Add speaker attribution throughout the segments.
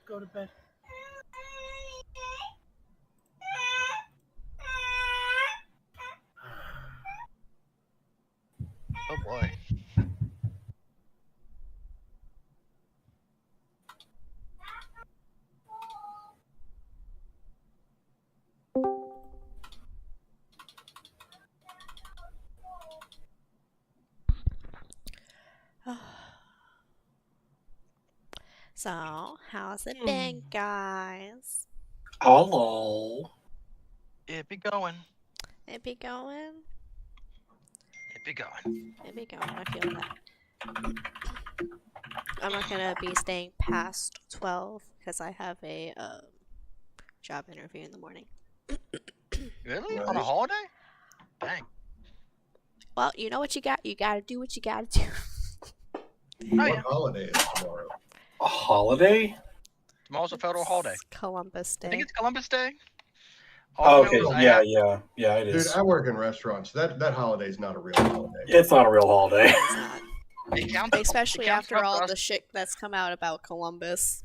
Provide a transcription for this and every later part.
Speaker 1: go to bed.
Speaker 2: Oh boy.
Speaker 3: So, how's it been, guys?
Speaker 4: Hello.
Speaker 2: It be going.
Speaker 3: It be going?
Speaker 2: It be going.
Speaker 3: It be going. I feel that. I'm not gonna be staying past 12 because I have a job interview in the morning.
Speaker 2: Really? On a
Speaker 5: Nice.
Speaker 2: holiday? Dang.
Speaker 3: Well, you know what you got? You gotta do what you gotta do.
Speaker 5: What
Speaker 2: yeah.
Speaker 5: holiday is tomorrow?
Speaker 4: A holiday?
Speaker 2: Tomorrow's a federal holiday.
Speaker 3: It's Columbus
Speaker 2: I
Speaker 3: Day.
Speaker 2: think it's Columbus Day.
Speaker 4: Oh,
Speaker 2: All I
Speaker 4: okay.
Speaker 2: know is I
Speaker 4: Yeah, it
Speaker 5: Dude,
Speaker 4: is.
Speaker 5: I work in restaurants. That holiday's not a real holiday.
Speaker 4: It's not a real holiday.
Speaker 3: It's not.
Speaker 2: It counts.
Speaker 3: Especially
Speaker 2: it counts
Speaker 3: after
Speaker 2: enough
Speaker 3: all
Speaker 2: for us-
Speaker 3: the shit that's come out about Columbus.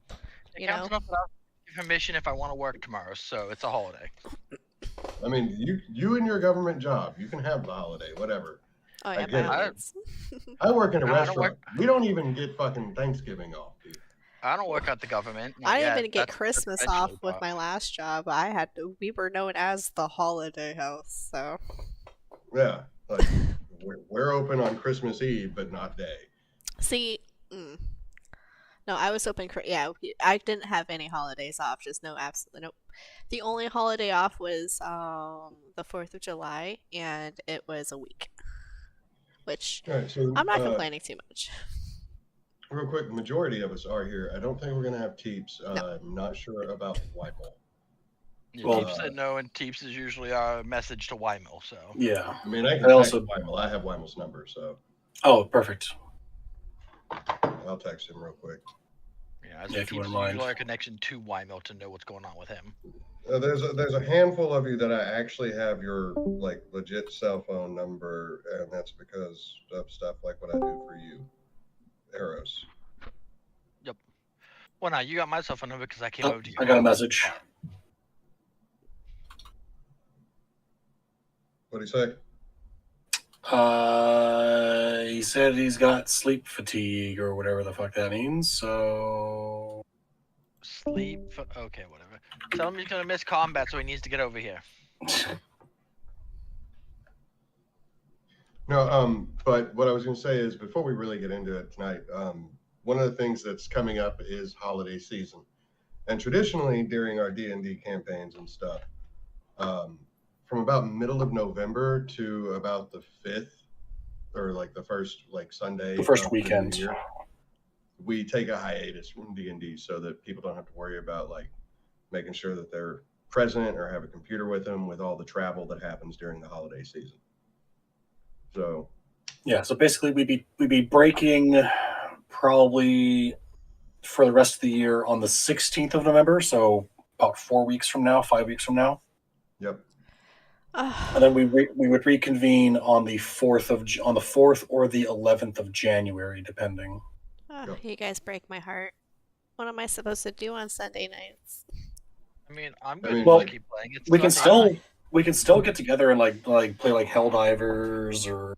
Speaker 2: It
Speaker 3: you
Speaker 2: counts
Speaker 3: know?
Speaker 2: enough for us to give permission if I want to work tomorrow, so it's a holiday.
Speaker 5: I mean, you and your government job, you can have the holiday, whatever.
Speaker 3: Oh yeah,
Speaker 5: get
Speaker 3: by
Speaker 5: it.
Speaker 3: all means.
Speaker 5: I work in a
Speaker 2: No, I don't
Speaker 5: restaurant. We don't even get fucking Thanksgiving off, dude.
Speaker 2: I don't work at the government.
Speaker 3: I didn't
Speaker 2: yet.
Speaker 3: even get
Speaker 2: That's
Speaker 3: Christmas
Speaker 2: eventually,
Speaker 3: off with
Speaker 2: but-
Speaker 3: my last job. We were known as the holiday house, so
Speaker 5: Yeah, like we're open on Christmas Eve, but not day.
Speaker 3: see. No, I was open. Yeah, I didn't have any holidays off. Just no, absolutely nope. The only holiday off was the 4th of July, and it was a week, which
Speaker 5: All right, so
Speaker 3: I'm not complaining too much.
Speaker 5: real quick, the majority of us are here. I don't think we're gonna have Teeps.
Speaker 3: No.
Speaker 5: I'm not sure about Weibel.
Speaker 2: Yeah,
Speaker 4: Well-
Speaker 2: Teeps said no, and Teeps is usually our message to Wymill, so.
Speaker 4: Yeah.
Speaker 5: I mean, I can
Speaker 4: I
Speaker 5: text
Speaker 4: also-
Speaker 5: Weimel. I have Weimel's number, so
Speaker 4: Oh, perfect.
Speaker 5: I'll text him real quick.
Speaker 2: Yeah, as
Speaker 4: Yeah, if you
Speaker 2: Teeps
Speaker 4: wouldn't
Speaker 2: is
Speaker 4: mind.
Speaker 2: usually our connection to Wymill to know what's going on with him.
Speaker 5: There's a handful of you that I actually have your like legit cell phone number, and that's because of stuff like what I do for you, Eros.
Speaker 2: Well, now you got my cell phone number because I came
Speaker 4: Oh,
Speaker 2: over to you.
Speaker 4: I got a message.
Speaker 5: What do you say?
Speaker 4: He said he's got sleep fatigue or whatever the fuck that means. So
Speaker 2: Okay, whatever. Tell him he's gonna miss combat, so he needs to get over here.
Speaker 5: No, but what I was going to say is before we really get into it tonight, one of the things that's coming up is holiday season, and traditionally during our D&D campaigns and stuff, from about middle of November to about the 5th, or like the first like Sunday,
Speaker 4: The first
Speaker 5: of new
Speaker 4: weekend.
Speaker 5: year, we take a hiatus from D&D so that people don't have to worry about like making sure that they're present or have a computer with them with all the travel that happens during the holiday season. So
Speaker 4: yeah, so basically we'd be breaking probably for the rest of the year on the 16th of November, so about 4 weeks from now, 5 weeks from now.
Speaker 5: yep.
Speaker 4: And then we would reconvene on the 4th or the 11th of January, depending.
Speaker 3: You guys break my heart. What am I supposed to do on Sunday nights?
Speaker 2: I mean, I'm
Speaker 5: I
Speaker 2: good
Speaker 5: mean,
Speaker 2: to
Speaker 4: well,
Speaker 2: keep playing. It's
Speaker 4: We can
Speaker 2: Sunday night.
Speaker 4: we can still get together and like play like Helldivers or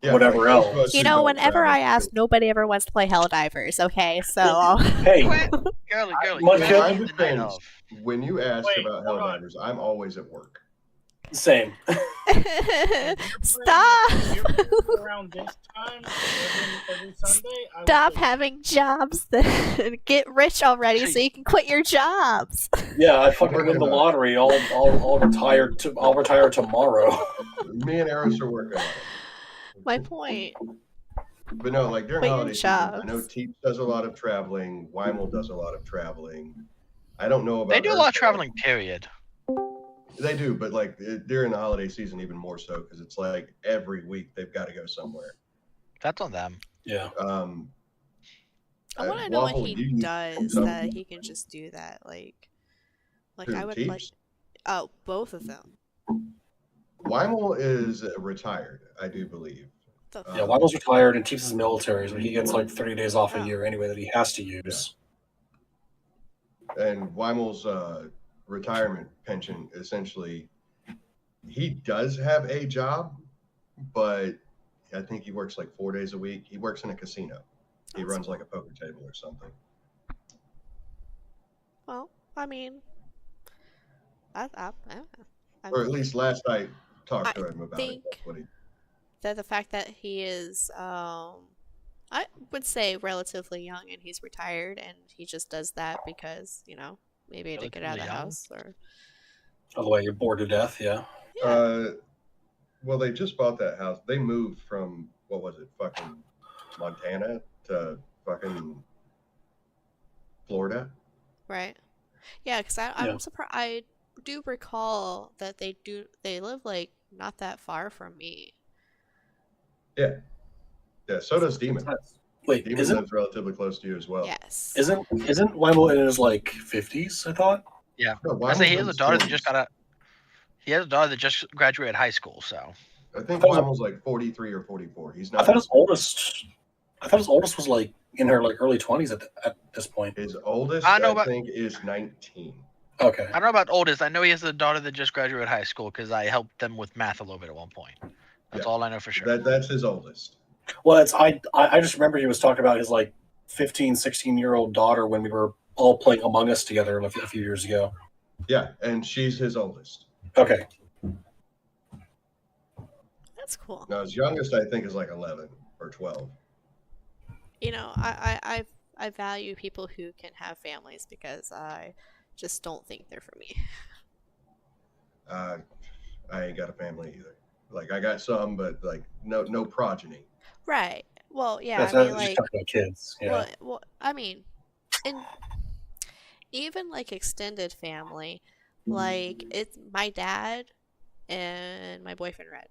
Speaker 5: Yeah,
Speaker 4: whatever
Speaker 5: like,
Speaker 4: else.
Speaker 5: most of us
Speaker 3: You
Speaker 5: who
Speaker 3: know,
Speaker 5: don't
Speaker 3: whenever
Speaker 5: travel-
Speaker 3: I ask, nobody ever wants to play Helldivers. Okay, so
Speaker 4: Hey,
Speaker 2: Girly,
Speaker 4: My
Speaker 2: you
Speaker 4: kid-
Speaker 2: have
Speaker 5: I'm
Speaker 2: the
Speaker 5: just
Speaker 2: night
Speaker 5: saying,
Speaker 2: of.
Speaker 5: when you ask
Speaker 1: Wait,
Speaker 5: about
Speaker 1: hold on.
Speaker 5: Helldivers, I'm always at work.
Speaker 4: same.
Speaker 3: stop.
Speaker 1: Around this time, every Sunday, I would
Speaker 3: Stop
Speaker 1: say-
Speaker 3: having jobs. Then get rich already, so you can quit your jobs.
Speaker 4: Yeah, I fucking win the
Speaker 5: Working on it.
Speaker 4: lottery. I'll retire tomorrow.
Speaker 5: Me and Eros are working on it.
Speaker 3: My point.
Speaker 5: But no, like during
Speaker 3: Quit your
Speaker 5: holiday season, I
Speaker 3: jobs.
Speaker 5: know Teeps does a lot of traveling. Weimel does a lot of traveling. I don't know about.
Speaker 2: They do a lot of
Speaker 5: Earth.
Speaker 2: traveling, period.
Speaker 5: They do, but like during the holiday season, even more so because it's like every week they've got to go somewhere.
Speaker 2: That's on them.
Speaker 4: Yeah.
Speaker 3: I want to know what
Speaker 5: Waffle,
Speaker 3: he
Speaker 5: do you-
Speaker 3: does that he can just do that. Like
Speaker 5: Who,
Speaker 3: I would play.
Speaker 5: Teeps?
Speaker 3: Oh, both of them.
Speaker 5: Weimel is retired, I do believe.
Speaker 3: The
Speaker 4: Yeah, Wymel's retired and Teeps is military, so he gets like 30 days off a
Speaker 3: Oh.
Speaker 4: year anyway that he has to use.
Speaker 5: And Weimel's retirement pension, essentially, he does have a job, but I think he works like 4 days a week. He works in a casino. He
Speaker 3: That's
Speaker 5: runs like a poker table or something.
Speaker 3: Well, I mean, I
Speaker 5: Or at least last I talked to
Speaker 3: I
Speaker 5: him about
Speaker 3: think-
Speaker 5: it. That's what he.
Speaker 3: that the fact that he is, I would say relatively young and he's retired and he just does that because, maybe to get out of the
Speaker 2: Relatively young?
Speaker 3: house or.
Speaker 4: Otherwise, you're bored to death. Yeah.
Speaker 3: Yeah.
Speaker 5: Well, they just bought that house. They moved from what was it, fucking Montana to fucking Florida.
Speaker 3: Right. Yeah, because I'm
Speaker 4: Yeah.
Speaker 3: surprised. I do recall that they live like not that far from me.
Speaker 5: Yeah, so does Demon.
Speaker 4: Wait,
Speaker 5: Demon
Speaker 4: isn't
Speaker 5: lives relatively close to you as well.
Speaker 3: Yes.
Speaker 4: isn't Weimel in his like 50s? I thought.
Speaker 2: Yeah.
Speaker 5: No,
Speaker 2: I say he
Speaker 5: Weimel's
Speaker 2: has
Speaker 5: in
Speaker 2: a
Speaker 5: his
Speaker 2: daughter that
Speaker 5: 40s.
Speaker 2: just got a. He has a daughter that just graduated high school, so.
Speaker 5: I think
Speaker 4: I thought it
Speaker 5: Weimel's like 43 or 44. He's
Speaker 4: I
Speaker 5: not.
Speaker 4: thought his oldest. I thought his oldest was like in her like early 20s at this point.
Speaker 5: His oldest,
Speaker 2: I
Speaker 5: I,
Speaker 2: know about-
Speaker 5: think, is 19.
Speaker 4: Okay.
Speaker 2: I don't know about oldest. I know he has a daughter that just graduated high school because I helped them with math a little bit at one point. That's
Speaker 5: Yeah.
Speaker 2: all I know for sure.
Speaker 5: That's his oldest.
Speaker 4: Well, it's I just remember he was talking about his like 15, 16-year-old daughter when we were all playing Among Us together a few years ago.
Speaker 5: Yeah, and she's his oldest.
Speaker 4: Okay.
Speaker 3: That's cool.
Speaker 5: Now his youngest, I think, is like 11 or 12.
Speaker 3: I value people who can have families because I just don't think they're for me.
Speaker 5: I ain't got a family either. Like I got some, but like no progeny.
Speaker 3: Right. Well, yeah,
Speaker 4: That's
Speaker 3: I mean,
Speaker 4: just
Speaker 3: like,
Speaker 4: talking about kids. Yeah.
Speaker 3: well, I mean, and even like extended family, like it's my dad and my boyfriend Red.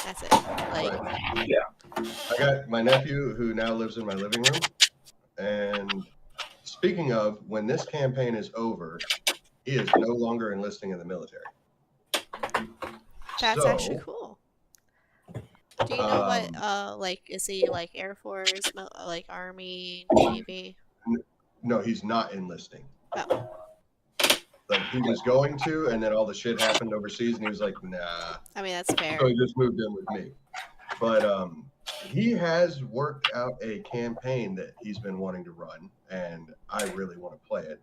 Speaker 3: That's it. Like,
Speaker 5: Right. I got my nephew who now lives in my living room. And speaking of, when this campaign is over, he is no longer enlisting in the military.
Speaker 3: that's
Speaker 5: So,
Speaker 3: actually cool. Do you know what? Like, is he like Air Force, like Army, Navy?
Speaker 5: No, he's not enlisting.
Speaker 3: Oh,
Speaker 5: Like he was going to, and then all the shit happened overseas, and he was like, "Nah."
Speaker 3: I mean that's fair.
Speaker 5: So he just moved in with me. But he has worked out a campaign that he's been wanting to run, and I really want to play it.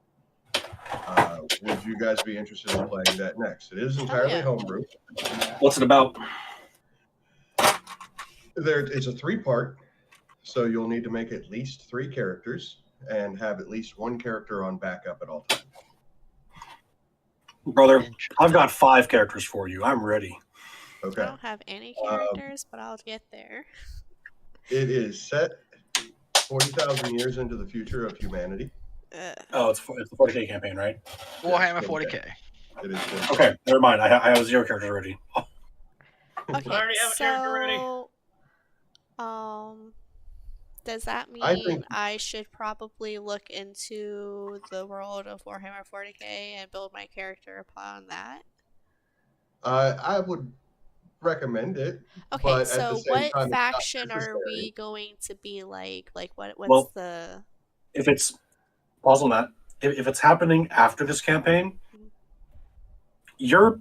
Speaker 5: Would you guys be interested in playing that next? It is entirely
Speaker 3: yeah.
Speaker 5: homebrew.
Speaker 4: What's it about?
Speaker 5: It's a 3-part, so you'll need to make at least 3 characters and have at least 1 character on backup at all times.
Speaker 4: Brother,
Speaker 2: Interesting.
Speaker 4: I've got 5 characters for you. I'm ready.
Speaker 3: I
Speaker 5: Okay.
Speaker 3: don't have any characters, but I'll get there.
Speaker 5: It is set 40,000 years into the future of humanity.
Speaker 4: Oh, it's the 40K campaign, right?
Speaker 2: Warhammer
Speaker 5: Yes,
Speaker 2: 40K.
Speaker 5: It is.
Speaker 4: Okay, never mind. I have 0 characters already.
Speaker 3: Okay,
Speaker 1: I already have a character ready.
Speaker 3: so, does that mean
Speaker 5: I think-
Speaker 3: I should probably look into the world of Warhammer 40K and build my character upon that?
Speaker 5: I would recommend it.
Speaker 3: Okay,
Speaker 5: But at
Speaker 3: so
Speaker 5: the same
Speaker 3: what
Speaker 5: time, it's not
Speaker 3: faction are we
Speaker 5: necessary.
Speaker 3: going to be like? Like, what's
Speaker 4: Well-
Speaker 3: the?
Speaker 4: If it's pause on that, if it's happening after this campaign, you're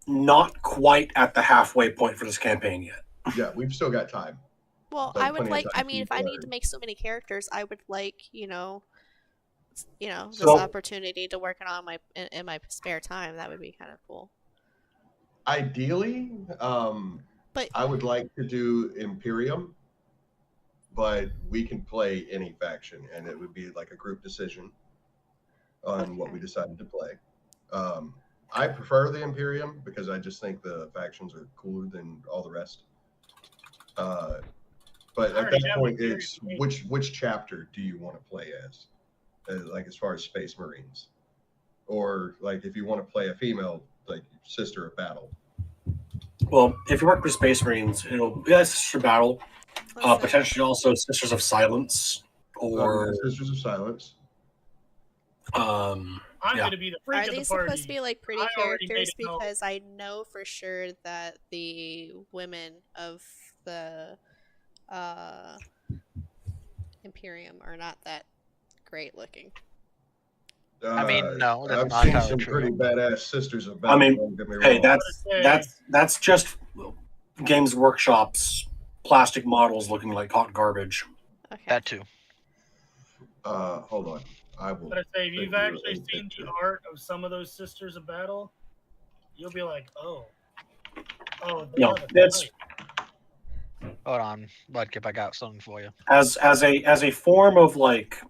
Speaker 4: not quite at the halfway point for this campaign yet.
Speaker 5: Yeah, we've still got time.
Speaker 3: Well,
Speaker 5: like
Speaker 3: I would
Speaker 5: plenty of
Speaker 3: like.
Speaker 5: time
Speaker 3: I
Speaker 5: for
Speaker 3: mean,
Speaker 5: you
Speaker 3: if
Speaker 5: to
Speaker 3: I need
Speaker 5: learn.
Speaker 3: to make so many characters, I would like, this
Speaker 4: So-
Speaker 3: opportunity to work on my in my spare time. That would be kind of cool.
Speaker 5: Ideally,
Speaker 3: But
Speaker 5: I would like to do Imperium, but we can play any faction, and it would be like a group decision on what
Speaker 3: Okay.
Speaker 5: we decided to play. I prefer the Imperium because I just think the factions are cooler than all the rest. But at
Speaker 1: already
Speaker 5: that
Speaker 1: have
Speaker 5: point,
Speaker 1: Imperium.
Speaker 5: it's which chapter do you want to play as? Like as far as Space Marines, or like if you want to play a female, like Sister of Battle.
Speaker 4: Well, if you work with Space Marines, it'll be Sister Battle,
Speaker 3: listen,
Speaker 4: potentially also Sisters of Silence, or
Speaker 5: Sisters of Silence.
Speaker 4: um,
Speaker 1: I'm
Speaker 4: Yeah.
Speaker 1: going to be the freak
Speaker 3: are
Speaker 1: of the
Speaker 3: these
Speaker 1: party.
Speaker 3: supposed to be like pretty
Speaker 1: I already made
Speaker 3: characters?
Speaker 1: a note.
Speaker 3: Because I know for sure that the women of the Imperium are not that great looking.
Speaker 2: I mean, no, that's
Speaker 5: I've
Speaker 2: not
Speaker 5: seen
Speaker 2: entirely
Speaker 5: some
Speaker 2: true.
Speaker 5: pretty badass sisters of
Speaker 4: I
Speaker 5: battle.
Speaker 4: mean,
Speaker 5: don't get me
Speaker 4: Hey,
Speaker 5: wrong.
Speaker 4: that's just Games Workshop's plastic models looking like hot garbage.
Speaker 3: Okay.
Speaker 2: That too.
Speaker 5: Hold on. I will.
Speaker 1: But I say, if you've
Speaker 5: send you
Speaker 1: actually
Speaker 5: a
Speaker 1: seen
Speaker 5: picture.
Speaker 1: the art of some of those Sisters of Battle, you'll be like, oh, they
Speaker 4: No,
Speaker 1: have a
Speaker 4: it's
Speaker 1: type.
Speaker 2: Hold on, Mudkip, I got something for you.
Speaker 4: as a form of like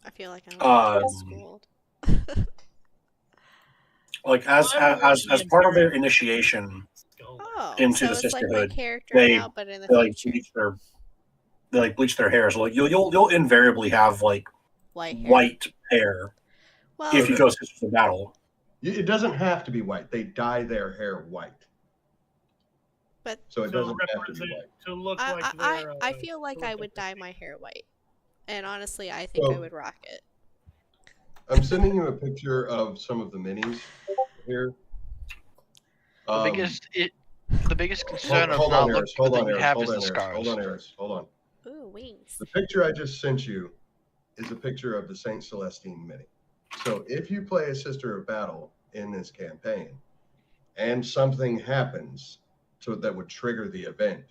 Speaker 3: I feel like I'm
Speaker 4: Um,
Speaker 3: schooled.
Speaker 4: like as part of their initiation
Speaker 1: Go.
Speaker 3: Oh,
Speaker 4: into
Speaker 3: so
Speaker 4: the
Speaker 3: it's like my
Speaker 4: sisterhood,
Speaker 3: character
Speaker 4: they-
Speaker 3: now, but in the
Speaker 4: they like
Speaker 3: future.
Speaker 4: bleach their hair. So like you'll invariably have like
Speaker 3: White hair.
Speaker 4: white hair
Speaker 3: Well,
Speaker 4: if you go Sisters of Battle.
Speaker 5: It doesn't have to be white. They dye their hair white.
Speaker 3: But
Speaker 5: So it
Speaker 1: To
Speaker 5: doesn't have to be
Speaker 1: represent,
Speaker 5: white.
Speaker 1: to look
Speaker 3: I,
Speaker 1: like
Speaker 3: I,
Speaker 1: their,
Speaker 3: I feel like I would dye my hair white. And honestly, I think I
Speaker 5: So-
Speaker 3: would rock it.
Speaker 5: I'm sending you a picture of some of the minis here.
Speaker 2: The biggest concern of
Speaker 5: hold
Speaker 2: not
Speaker 5: on,
Speaker 2: looking
Speaker 5: Eris. Hold
Speaker 2: good
Speaker 5: on,
Speaker 2: that you
Speaker 5: Eris.
Speaker 2: have
Speaker 5: Hold
Speaker 2: is
Speaker 5: on,
Speaker 2: the
Speaker 5: Eris.
Speaker 2: scars.
Speaker 5: Hold on, Eris. Hold on.
Speaker 3: Ooh, wings.
Speaker 5: The picture I just sent you is a picture of the Saint Celestine mini. So if you play a Sister of Battle in this campaign and something happens that would trigger the event,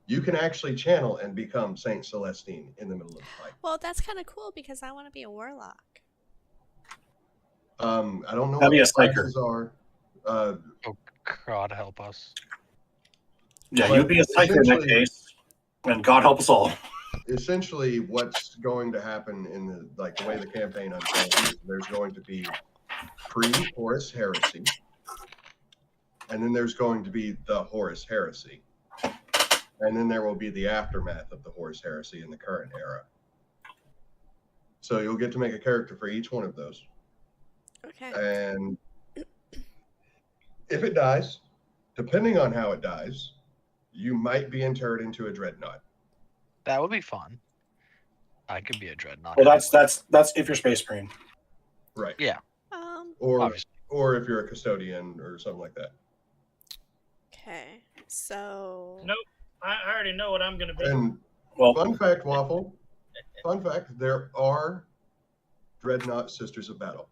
Speaker 5: you can actually channel and become Saint Celestine in the middle of the fight.
Speaker 3: Well, that's kind of cool because I want to be a warlock.
Speaker 5: I don't know
Speaker 4: That'd be
Speaker 5: what
Speaker 4: a psyker.
Speaker 5: classes are.
Speaker 2: God help us.
Speaker 4: Yeah,
Speaker 5: But
Speaker 4: you'd be a psyker in that
Speaker 5: essentially-
Speaker 4: case, and God help us all.
Speaker 5: Essentially, what's going to happen in the way the campaign unfolds is there's going to be pre-Horus Heresy, and then there's going to be the Horus Heresy, and then there will be the aftermath of the Horus Heresy in the current era. So you'll get to make a character for each one of those,
Speaker 3: Okay.
Speaker 5: and if it dies, depending on how it dies, you might be interred into a dreadnought.
Speaker 2: That would be fun. I could be a dreadnought.
Speaker 4: Well, that's if you're Space Marine.
Speaker 5: Right.
Speaker 2: Yeah.
Speaker 5: Or
Speaker 2: Obviously.
Speaker 5: or if you're a custodian or something like that.
Speaker 3: Okay. So.
Speaker 1: Nope. I already know what I'm going to be.
Speaker 5: And
Speaker 4: Well,
Speaker 5: fun fact, Waffle. Fun fact: there are dreadnought Sisters of Battle.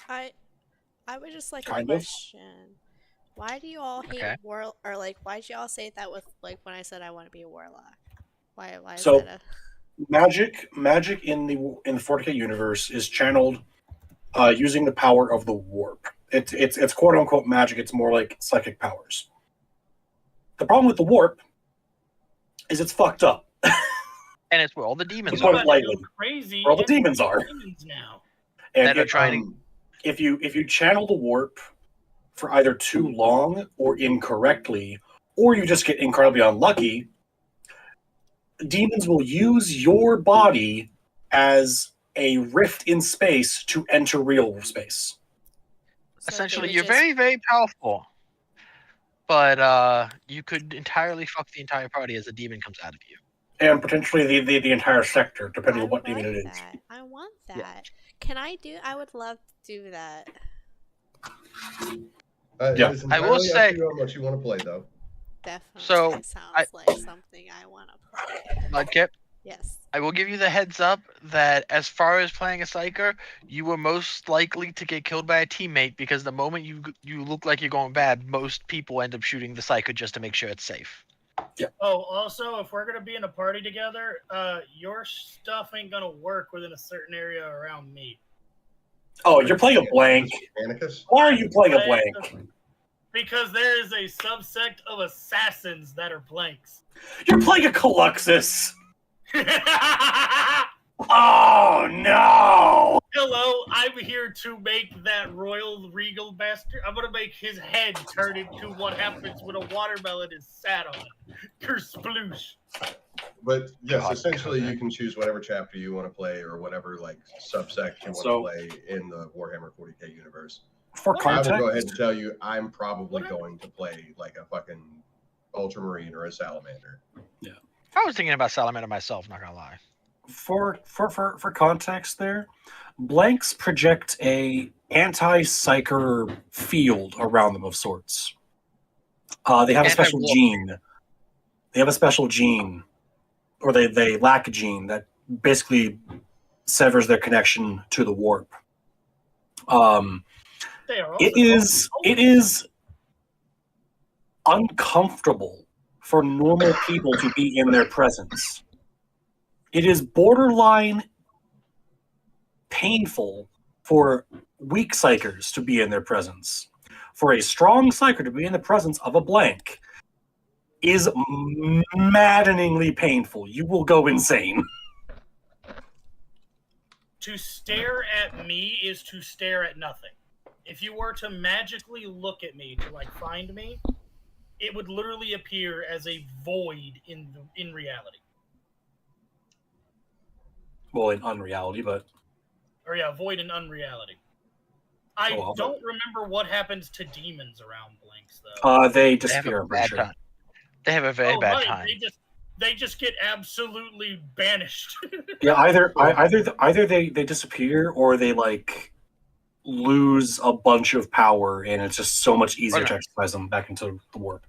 Speaker 3: I would just like a
Speaker 4: Kind of.
Speaker 3: question. Why do you all hate
Speaker 2: Okay.
Speaker 3: or like why did you all say that with like when I said I want to be a warlock? Why is
Speaker 4: So-
Speaker 3: that
Speaker 4: magic in the 40K universe is channeled using the power of the warp. It's quote unquote magic. It's more like psychic powers. The problem with the warp is it's fucked up.
Speaker 2: And it's where all the demons
Speaker 4: You put
Speaker 2: are.
Speaker 4: it lightly.
Speaker 1: Crazy.
Speaker 4: Where all the
Speaker 1: and
Speaker 4: demons are.
Speaker 1: demons now.
Speaker 4: And
Speaker 2: That are trying
Speaker 4: if you channel the warp for either too long or incorrectly, or you just get incredibly unlucky, demons will use your body as a rift in space to enter real space.
Speaker 3: So they
Speaker 2: Essentially,
Speaker 3: would
Speaker 2: you're
Speaker 3: just-
Speaker 2: very, very powerful. But you could entirely fuck the entire party as a demon comes out of you.
Speaker 4: And potentially the entire sector, depending
Speaker 3: I
Speaker 4: on what
Speaker 3: like
Speaker 4: demon it is.
Speaker 3: that. I want that.
Speaker 2: Yeah.
Speaker 3: Can I do? I would love to do that.
Speaker 4: Yeah.
Speaker 5: It's
Speaker 2: I will
Speaker 5: entirely up
Speaker 2: say-
Speaker 5: to you on what you want to play, though.
Speaker 3: Definitely
Speaker 2: So,
Speaker 3: sounds like something I want to play.
Speaker 2: Mudkip,
Speaker 3: Yes.
Speaker 2: I will give you the heads up that as far as playing a psyker, you were most likely to get killed by a teammate because the moment you look like you're going bad, most people end up shooting the psyker just to make sure it's safe.
Speaker 1: Oh, also, if we're going to be in a party together, your stuff ain't going to work within a certain area around me.
Speaker 4: Oh, you're playing a blank.
Speaker 5: Panicus?
Speaker 4: Why are you playing a blank?
Speaker 1: Because there is a subsect of assassins that are blanks.
Speaker 4: You're playing a Caluxus. Oh no!
Speaker 1: Hello, I'm here to make that royal regal bastard. I'm gonna make his head turn into what happens when a watermelon is sat on. Kersploosh.
Speaker 5: But yes,
Speaker 2: God,
Speaker 5: essentially
Speaker 2: God.
Speaker 5: you can choose whatever chapter you want to play or whatever subsect you want
Speaker 4: So-
Speaker 5: to play in the Warhammer 40K universe.
Speaker 4: For
Speaker 5: I will go ahead
Speaker 4: context,
Speaker 5: and tell you, I'm probably
Speaker 1: What?
Speaker 5: going to play like a fucking Ultramarine or a Salamander.
Speaker 2: I was thinking about Salamander myself, not gonna lie.
Speaker 4: for context, there, blanks project a anti-psyker field around them of sorts. They have a special
Speaker 2: Anti-warp.
Speaker 4: gene. They have a special gene, or they lack a gene that basically severs their connection to the warp.
Speaker 1: They are also
Speaker 4: It is uncomfortable for normal people to be in their presence. It is borderline painful for weak psychers to be in their presence. For a strong psyker to be in the presence of a blank is maddeningly painful. You will go insane.
Speaker 1: To stare at me is to stare at nothing. If you were to magically look at me to like find me, it would literally appear as a void in reality.
Speaker 4: Well, in unreality, but
Speaker 1: Or yeah, void in unreality. I
Speaker 4: Oh,
Speaker 1: don't remember what happens to demons around blanks though.
Speaker 4: they
Speaker 2: They have
Speaker 4: disappear.
Speaker 2: a
Speaker 4: I'm pretty
Speaker 2: bad
Speaker 4: sure.
Speaker 2: time. They have a very bad
Speaker 1: right,
Speaker 2: time.
Speaker 1: they just get absolutely banished.
Speaker 4: Yeah, either they disappear or they like lose a bunch of power, and it's just so much easier
Speaker 2: Okay.
Speaker 4: to exercise them back into the warp.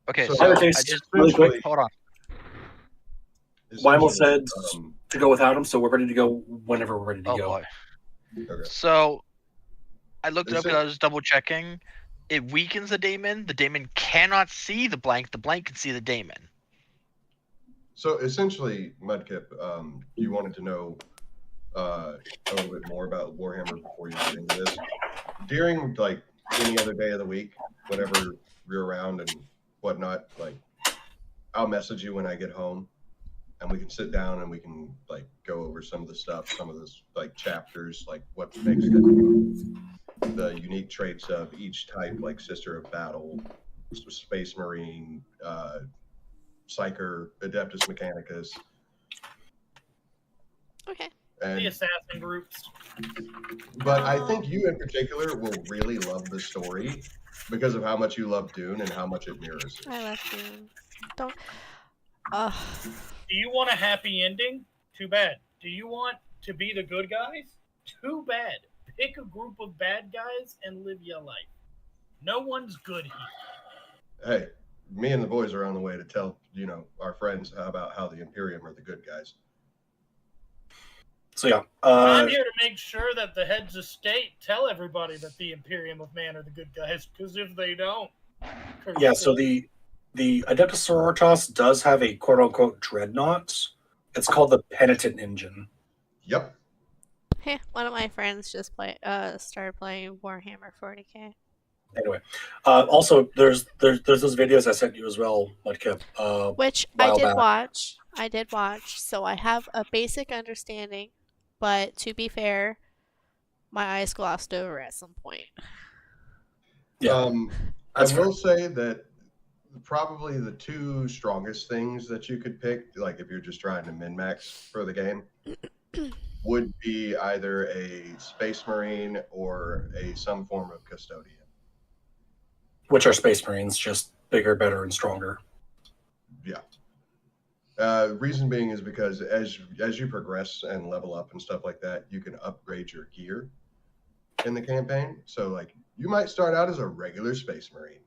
Speaker 2: Okay,
Speaker 5: So,
Speaker 2: so
Speaker 4: okay,
Speaker 2: I
Speaker 4: so
Speaker 2: just
Speaker 4: really quick,
Speaker 2: hold on.
Speaker 4: Weimel
Speaker 5: Essentially,
Speaker 4: said to go without him, so we're ready to go whenever we're ready to
Speaker 2: Oh
Speaker 4: go.
Speaker 2: boy.
Speaker 5: okay.
Speaker 2: So I looked it up
Speaker 5: Is
Speaker 2: because
Speaker 5: it-
Speaker 2: I was double checking. It weakens the daemon. The daemon cannot see the blank. The blank can see the daemon.
Speaker 5: So essentially, Mudkip, you wanted to know a little bit more about Warhammer before you get into this. During like any other day of the week, whenever you're around and whatnot, like I'll message you when I get home, and we can sit down and we can like go over some of the stuff, some of this like chapters, like what makes the unique traits of each type, like Sister of Battle, Space Marine, Psyker, Adeptus Mechanicus,
Speaker 3: Okay.
Speaker 1: The
Speaker 5: and
Speaker 1: assassin groups.
Speaker 5: but I think you in particular will really love the story because of how much you love Dune and how much it mirrors it.
Speaker 3: I love Dune. Don't.
Speaker 1: Do you want a happy ending? Too bad. Do you want to be the good guys? Too bad. Pick a group of bad guys and live your life. No one's good here.
Speaker 5: Hey, me and the boys are on the way to tell our friends about how the Imperium are the good guys.
Speaker 4: So yeah,
Speaker 1: I'm here to make sure that the heads of state tell everybody that the Imperium of Man are the good guys, because if they don't...
Speaker 4: yeah. So the Adeptus Sororitas does have a quote unquote dreadnought. It's called the Penitent Engine.
Speaker 5: Yep.
Speaker 3: Hey, one of my friends just started playing Warhammer 40k.
Speaker 4: Anyway, also there's those videos I sent you as well, Mudkip.
Speaker 3: Which I
Speaker 4: while
Speaker 3: did
Speaker 4: back.
Speaker 3: watch. I did watch, so I have a basic understanding. But to be fair, my eyes glossed over at some point.
Speaker 4: Yeah,
Speaker 5: I
Speaker 4: that's fair.
Speaker 5: will say that probably the two strongest things that you could pick, like if you're just trying to min-max for the game, would be either a Space Marine or some form of Custodian.
Speaker 4: Which are Space Marines, just bigger, better, and stronger.
Speaker 5: Yeah. Reason being is because as you progress and level up and stuff like that, you can upgrade your gear in the campaign. So like you might start out as a regular Space Marine,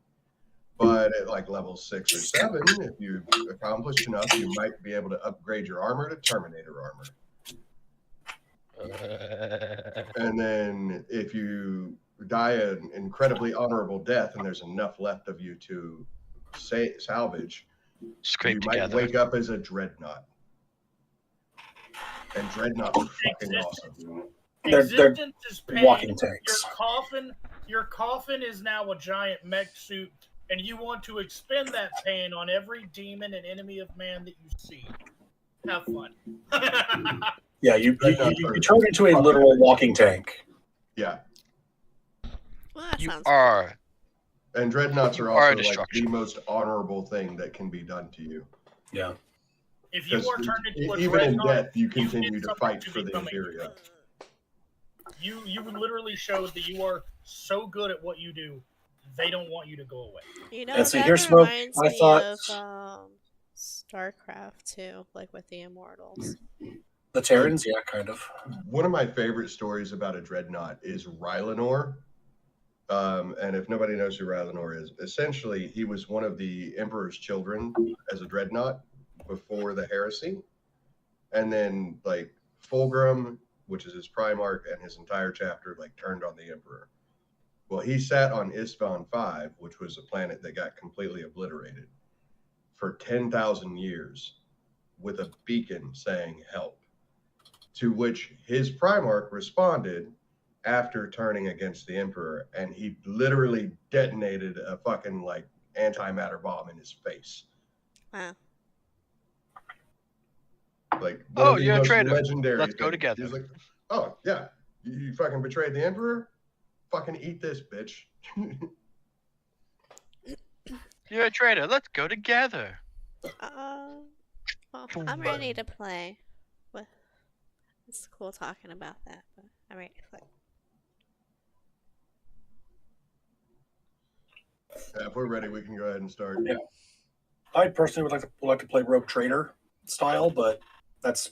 Speaker 5: but at like level 6 or 7, if you've accomplished enough, you might be able to upgrade your armor to Terminator armor. And then if you die an incredibly honorable death and there's enough left of you to salvage,
Speaker 2: Scrape
Speaker 5: you
Speaker 2: together.
Speaker 5: might wake up as a Dreadnought. And Dreadnoughts are fucking awesome.
Speaker 4: They're
Speaker 1: Existence is pain.
Speaker 4: walking tanks.
Speaker 1: Your coffin is now a giant mech suit, and you want to expend that pain on every demon and enemy of man that you see. Have fun.
Speaker 4: Yeah, you turn into a literal walking tank.
Speaker 5: Yeah.
Speaker 3: Well, that
Speaker 2: You
Speaker 3: sounds
Speaker 2: are.
Speaker 5: And Dreadnoughts are
Speaker 2: You are
Speaker 5: also like
Speaker 2: destruction.
Speaker 5: the most honorable thing that can be done to you.
Speaker 4: Yeah.
Speaker 1: If you
Speaker 5: Because
Speaker 1: are turned into a
Speaker 5: even in
Speaker 1: dreadnought,
Speaker 5: death, you
Speaker 1: did
Speaker 5: continue to
Speaker 1: something
Speaker 5: fight
Speaker 1: to
Speaker 5: for the
Speaker 1: become a
Speaker 5: Imperium.
Speaker 1: hero. You literally showed that you are so good at what you do, they don't want you to go away.
Speaker 3: You know,
Speaker 4: And so
Speaker 3: that
Speaker 4: here's Smoke.
Speaker 3: reminds
Speaker 4: I
Speaker 3: me
Speaker 4: thought
Speaker 3: of StarCraft too, like with the Immortals.
Speaker 4: the Terrans, yeah, kind of.
Speaker 5: One of my favorite stories about a Dreadnought is Rylanor. And if nobody knows who Rylanor is, essentially he was one of the Emperor's children as a Dreadnought before the heresy. And then like Fulgrim which is his Primarch and his entire chapter, like turned on the Emperor. Well, he sat on Isstvan 5, which was a planet that got completely obliterated, for 10,000 years with a beacon saying help, to which his Primarch responded after turning against the Emperor, and he literally detonated a fucking like antimatter bomb in his face.
Speaker 3: Wow.
Speaker 5: Like, one of the
Speaker 2: you're a
Speaker 5: most
Speaker 2: traitor.
Speaker 5: legendary
Speaker 2: Let's go
Speaker 5: things.
Speaker 2: together.
Speaker 5: He was like, oh yeah, you fucking betrayed the Emperor? Fucking eat this, bitch.
Speaker 2: You're a traitor. Let's go together.
Speaker 3: Well, I'm ready to play. It's cool talking about that, but I'm ready to play.
Speaker 5: If we're ready, we can go ahead and start.
Speaker 4: Yeah. I personally would like to play Rogue Trader style, but that's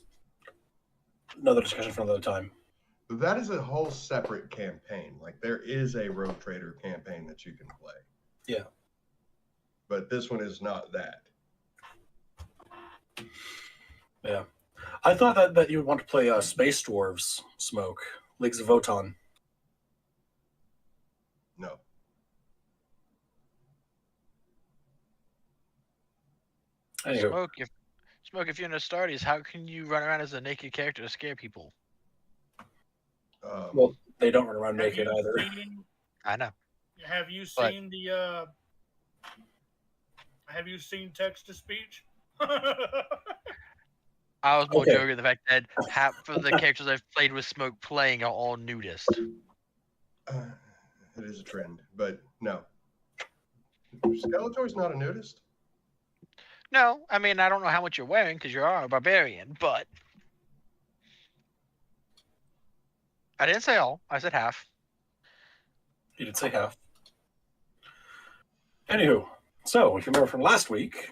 Speaker 4: another discussion for another time.
Speaker 5: That is a whole separate campaign. Like, there is a Rogue Trader campaign that you can play.
Speaker 4: Yeah.
Speaker 5: But this one is not that.
Speaker 4: Yeah. I thought that you would want to play Space Dwarves, Smoke, Leagues of Votann.
Speaker 5: No.
Speaker 4: Anywho.
Speaker 2: Smoke, if you're in Astartes, how can you run around as a naked character to scare people?
Speaker 4: Well, they don't run around
Speaker 1: Have
Speaker 4: naked
Speaker 1: you
Speaker 4: either.
Speaker 2: I know.
Speaker 1: Have you
Speaker 2: But-
Speaker 1: seen the? Have you seen text to speech?
Speaker 2: I was more
Speaker 4: Okay.
Speaker 2: joking the fact that half of the characters I've played with Smoke playing are all nudist.
Speaker 5: It is a trend, but no. Skeletor's not a nudist.
Speaker 2: No, I mean, I don't know how much you're wearing because you are a barbarian, but I didn't say all. I said half.
Speaker 4: You did say half. Anywho, so if you remember from last week,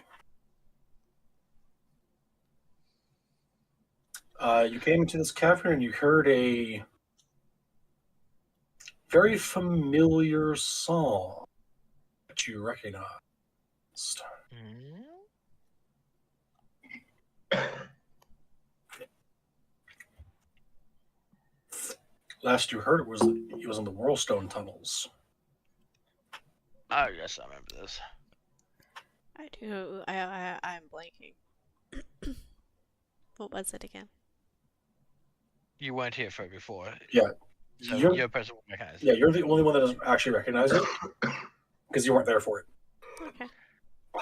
Speaker 4: you came into this cavern and you heard a very familiar song that you recognized.
Speaker 2: Hmm?
Speaker 4: Last you heard it was in the Whirlstone tunnels.
Speaker 2: Oh, yes, I remember this.
Speaker 3: I do. I'm blanking. What was it again?
Speaker 2: You weren't here for it before.
Speaker 4: Yeah.
Speaker 2: So
Speaker 4: You're-
Speaker 2: you're a person who recognizes
Speaker 4: Yeah,
Speaker 2: it.
Speaker 4: you're the only one that doesn't actually recognize it because you weren't there for it.
Speaker 3: Okay.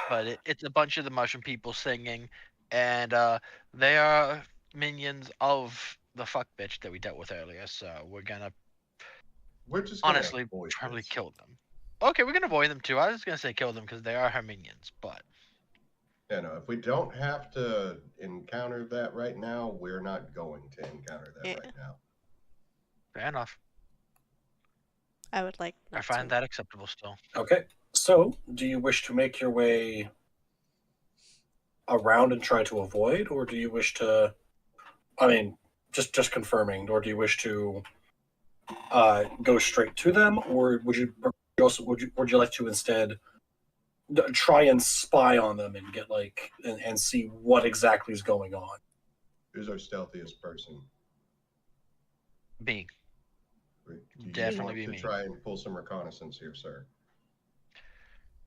Speaker 2: But it's a bunch of the mushroom people singing, and they are minions of the fuck bitch that we dealt with earlier. So we're gonna
Speaker 5: We're just gonna
Speaker 2: honestly
Speaker 5: avoid
Speaker 2: probably
Speaker 5: this.
Speaker 2: kill them. Okay, we're gonna avoid them too. I was gonna say kill them because they are her minions, but
Speaker 5: Yeah, no, if we don't have to encounter that right now, we're not going to encounter that
Speaker 3: Yeah.
Speaker 5: right now.
Speaker 2: fair enough.
Speaker 3: I would like.
Speaker 2: I
Speaker 3: not
Speaker 2: find
Speaker 3: to.
Speaker 2: that acceptable still.
Speaker 4: Okay. So, do you wish to make your way around and try to avoid, or do you wish to? I mean, just confirming, or do you wish to go straight to them, or would you like to instead try and spy on them and get and see what exactly is going on?
Speaker 5: Who's our stealthiest person?
Speaker 2: Me.
Speaker 5: Do you
Speaker 2: Definitely
Speaker 5: want
Speaker 2: be
Speaker 5: to
Speaker 2: me.
Speaker 5: try and pull some reconnaissance here, sir?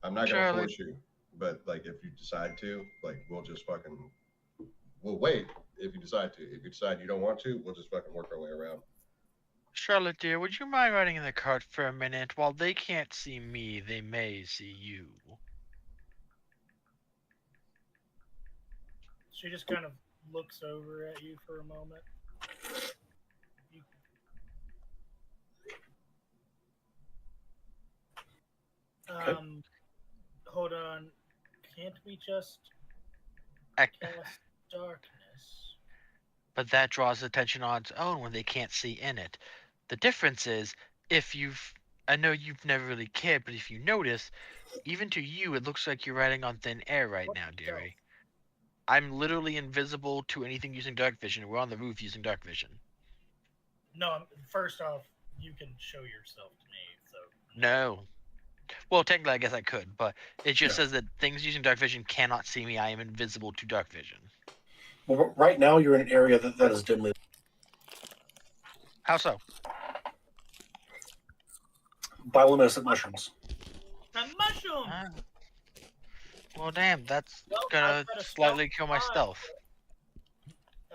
Speaker 5: I'm not gonna
Speaker 2: Charlie.
Speaker 5: force you, but like if you decide to, like we'll wait if you decide to. If you decide you don't want to, we'll just fucking work our way around.
Speaker 2: Charlotte, dear, would you mind riding in the cart for a minute? While they can't see me, they may see you.
Speaker 1: She just kind of looks over at you for a moment. Hold on. Can't we just
Speaker 2: Ac-
Speaker 1: cast darkness?
Speaker 2: But that draws attention on its own when they can't see in it. The difference is, I know you've never really cared, but if you notice, even to you, it looks like you're riding on thin air right
Speaker 1: What
Speaker 2: now,
Speaker 1: the
Speaker 2: dearie. I'm literally invisible to anything using dark vision. We're on the roof using dark vision.
Speaker 1: No, first off, you can show yourself to me. So
Speaker 2: No. Well, technically, I guess I could, but it just says that things using dark vision cannot see me. I am invisible to dark vision.
Speaker 4: Well, right now you're in an area that is dimly.
Speaker 2: How so?
Speaker 4: Bioluminescent mushrooms.
Speaker 1: The mushroom.
Speaker 2: Ah. Well, damn, that's
Speaker 1: Well,
Speaker 2: gonna
Speaker 1: I've got a
Speaker 2: slightly
Speaker 1: stealth
Speaker 2: kill my
Speaker 1: five.
Speaker 2: stealth.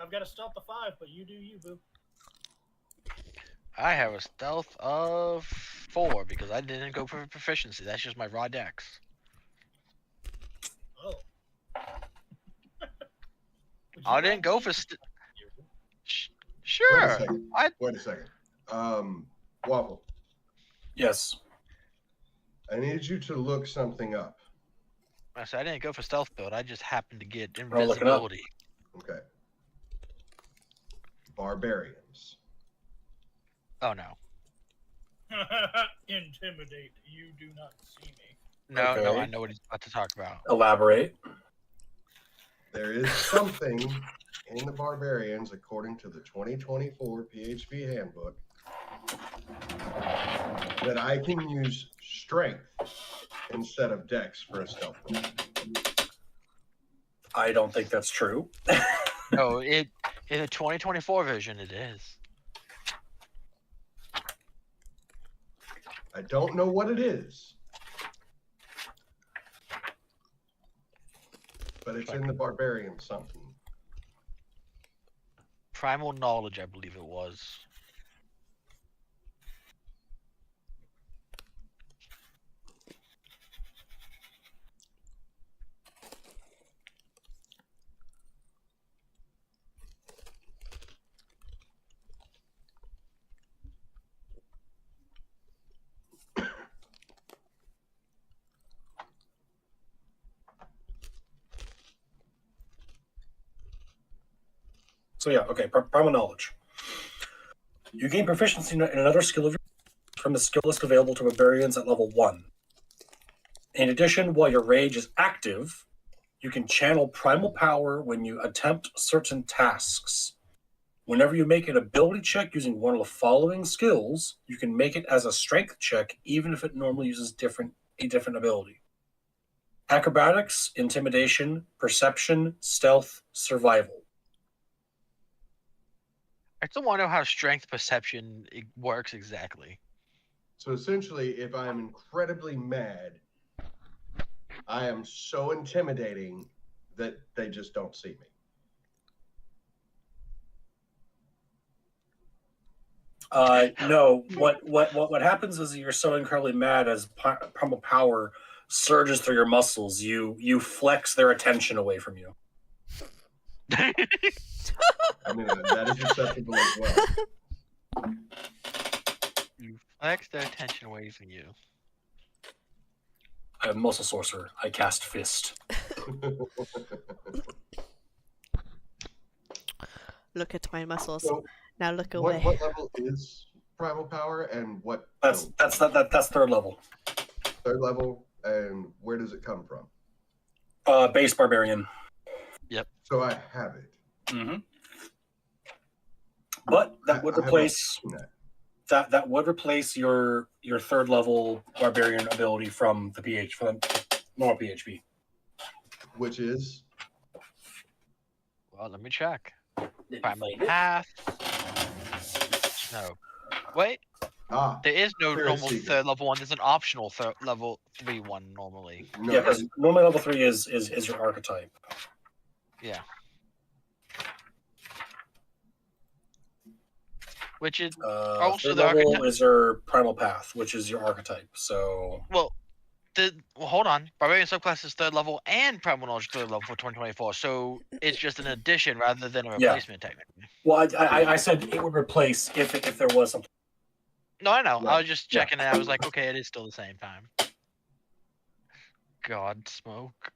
Speaker 1: I've got a stealth of 5, but you do you, boo.
Speaker 2: I have a stealth of 4 because I didn't go for proficiency. That's just my raw dex.
Speaker 1: Oh. Would you
Speaker 2: I didn't
Speaker 1: like
Speaker 2: go
Speaker 1: me
Speaker 2: for.
Speaker 1: to-
Speaker 2: St-
Speaker 5: Wait
Speaker 2: sure.
Speaker 5: a second.
Speaker 2: I
Speaker 5: Wait a second. Waffle,
Speaker 4: Yes.
Speaker 5: I need you to look something up.
Speaker 2: said I didn't go for stealth build. I just happened to get
Speaker 4: I'll look it up.
Speaker 2: invisibility.
Speaker 5: Okay. Barbarians.
Speaker 2: Oh no.
Speaker 1: Intimidate. You do not see me.
Speaker 2: No, no,
Speaker 4: Okay.
Speaker 2: I know what he's about to talk about.
Speaker 4: Elaborate.
Speaker 5: There is something in the barbarians, according to the 2024 PHP handbook, that I can use strength instead of dex for a stealth roll.
Speaker 4: I don't think that's true.
Speaker 2: No, in the 2024 version, it is.
Speaker 5: I don't know what it is, but it's in the barbarian something.
Speaker 2: Primal knowledge, I believe it was.
Speaker 4: So yeah, okay. Primal knowledge. You gain proficiency in another skill of your from the skill list available to barbarians at level 1. In addition, while your rage is active, you can channel primal power when you attempt certain tasks. Whenever you make an ability check using one of the following skills, you can make it as a strength check, even if it normally uses a different ability. Acrobatics, intimidation, perception, stealth, survival.
Speaker 2: I still want to know how strength perception works exactly.
Speaker 5: So essentially, if I'm incredibly mad, I am so intimidating that they just don't see me.
Speaker 4: No. What happens is you're so incredibly mad as primal power surges through your muscles. You flex their attention away from you.
Speaker 5: I mean, that is acceptable as well.
Speaker 2: You flex their attention away from you.
Speaker 4: I'm a muscle sorcerer. I cast fist.
Speaker 3: Look at my muscles.
Speaker 5: So,
Speaker 3: Now look away.
Speaker 5: what level is primal power, and what?
Speaker 4: That's third level.
Speaker 5: Third level, and where does it come from?
Speaker 4: Base barbarian.
Speaker 5: So I have it.
Speaker 4: Mm-hmm. But that would
Speaker 5: I have
Speaker 4: replace
Speaker 5: not seen
Speaker 4: that would replace your third level barbarian ability from the normal PHP.
Speaker 5: which is
Speaker 2: Well, let me check. Primal path. No. Wait, there is no
Speaker 5: Clear
Speaker 2: normal
Speaker 5: secret.
Speaker 2: third level one. There's an optional level 3 one normally.
Speaker 5: no,
Speaker 4: Yeah, because normally level 3 is your archetype.
Speaker 2: Yeah. Which is Also,
Speaker 4: Third
Speaker 2: the
Speaker 4: level
Speaker 2: archetype-
Speaker 4: is your primal path, which is your archetype. So
Speaker 2: well, hold on. Barbarian subclass is third level and primal knowledge third level for 2024. So it's just an addition rather than a
Speaker 4: Yeah.
Speaker 2: replacement technically.
Speaker 4: well, I said it would replace if there was something.
Speaker 2: No, I know. I
Speaker 5: Right.
Speaker 2: was just checking and I was like, okay, it is still the same time. God, smoke.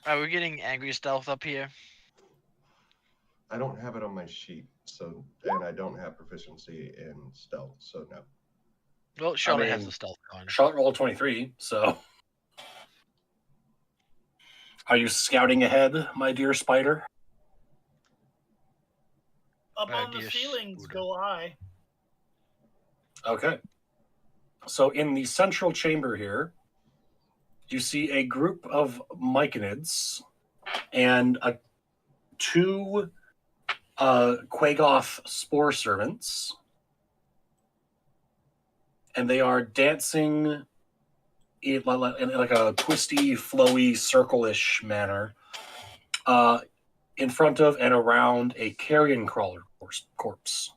Speaker 2: Are we getting angry stealth up here?
Speaker 5: I don't have it on my sheet, so and I don't have proficiency in stealth, so no.
Speaker 2: Well, Charlotte has
Speaker 4: mean,
Speaker 2: the stealth on.
Speaker 4: Charlotte rolled 23, so. Are you scouting ahead, my dear spider?
Speaker 1: Up on the
Speaker 2: dear
Speaker 1: ceilings
Speaker 2: Scooter.
Speaker 1: go I.
Speaker 4: Okay. So in the central chamber here, you see a group of myconids and a 2 Quagoth spore servants, and they are dancing in like a twisty, flowy, circle-ish manner in front of and around a carrion crawler corpse.